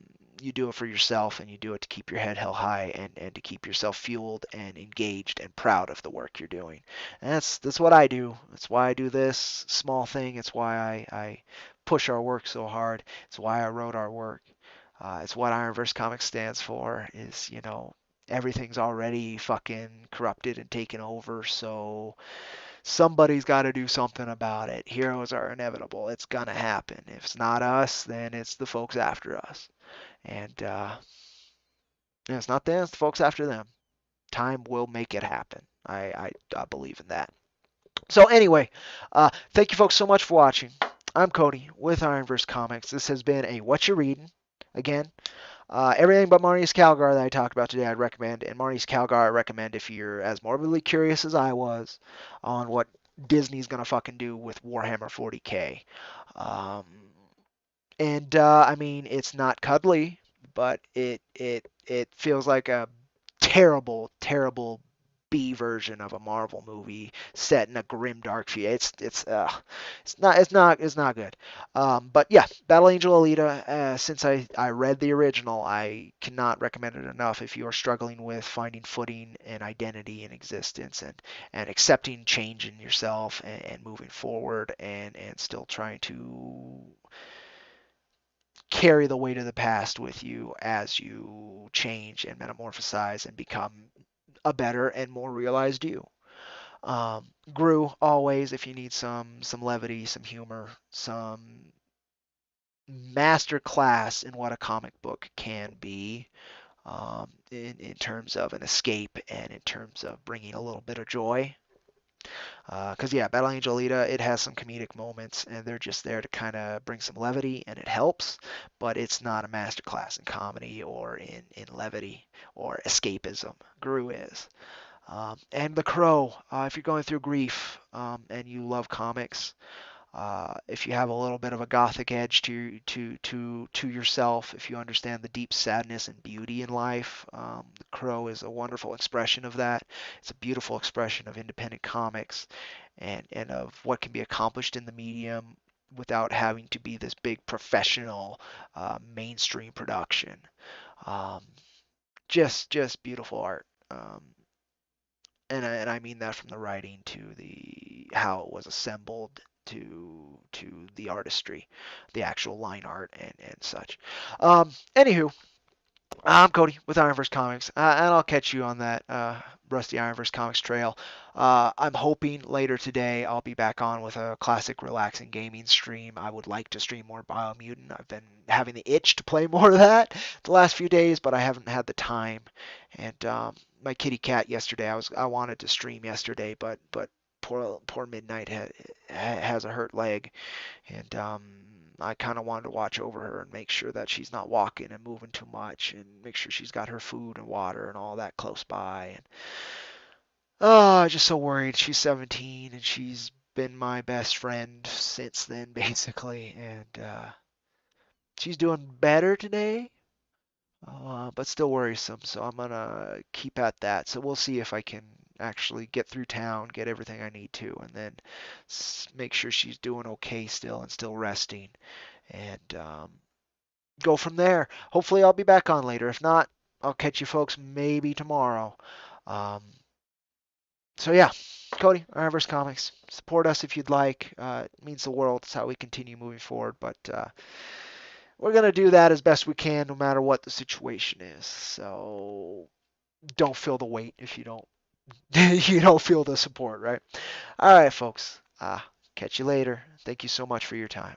you do it for yourself, and you do it to keep your head held high, and to keep yourself fueled and engaged and proud of the work you're doing. And that's what I do. That's why I do this small thing. It's why I push our work so hard. It's why I wrote our work. It's what IronVerse Comics stands for. Is everything's already fucking corrupted and taken over, so somebody's got to do something about it. Heroes are inevitable. It's gonna happen. If it's not us, then it's the folks after us. And it's not them, it's the folks after them. Time will make it happen. I believe in that. So anyway, thank you folks so much for watching. I'm Cody with IronVerse Comics. This has been a What You Reading. Again, everything but Marnius Calgar that I talked about today, I'd recommend. And Marnius Calgar, I recommend if you're as morbidly curious as I was on what Disney's gonna fucking do with Warhammer 40K. Um, and I mean, it's not cuddly, but it feels like a terrible, terrible B version of a Marvel movie set in a grim, dark future. It's not good. But yeah, Battle Angel Alita. Since I read the original, I cannot recommend it enough if you are struggling with finding footing and identity and existence and accepting change in yourself and moving forward and still trying to carry the weight of the past with you as you change and metamorphosize and become a better and more realized you. Gru always, if you need some levity, some humor, some master class in what a comic book can be, in terms of an escape and in terms of bringing a little bit of joy. Because yeah, Battle Angel Alita, it has some comedic moments, and they're just there to kind of bring some levity, and it helps. But it's not a masterclass in comedy or in levity or escapism. Gru is. And The Crow, if you're going through grief and you love comics, if you have a little bit of a gothic edge to yourself, if you understand the deep sadness and beauty in life, The Crow is a wonderful expression of that. It's a beautiful expression of independent comics and of what can be accomplished in the medium without having to be this big professional mainstream production. Um, just beautiful art. And I mean that from the writing to the how it was assembled to the artistry, the actual line art and such. Anywho, I'm Cody with IronVerse Comics, and I'll catch you on that rusty IronVerse Comics trail. I'm hoping later today I'll be back on with a classic relaxing gaming stream. I would like to stream more Biomutant. I've been having the itch to play more of that the last few days, but I haven't had the time. And my kitty cat yesterday, I wanted to stream yesterday, but poor Midnight has a hurt leg, and I kind of wanted to watch over her and make sure that she's not walking and moving too much, and make sure she's got her food and water and all that close by. And I'm just so worried. She's 17 and she's been my best friend since then, basically, and she's doing better today. But still worrisome, so I'm gonna keep at that. So we'll see if I can actually get through town, get everything I need to, and then make sure she's doing okay still and still resting, and go from there. Hopefully, I'll be back on later. If not, I'll catch you folks maybe tomorrow. Um, so yeah, Cody, IronVerse Comics. Support us if you'd like. It means the world. It's how we continue moving forward. But we're gonna do that as best we can, no matter what the situation is. So don't feel the weight if you don't you don't feel the support, right? All right, folks. Catch you later. Thank you so much for your time.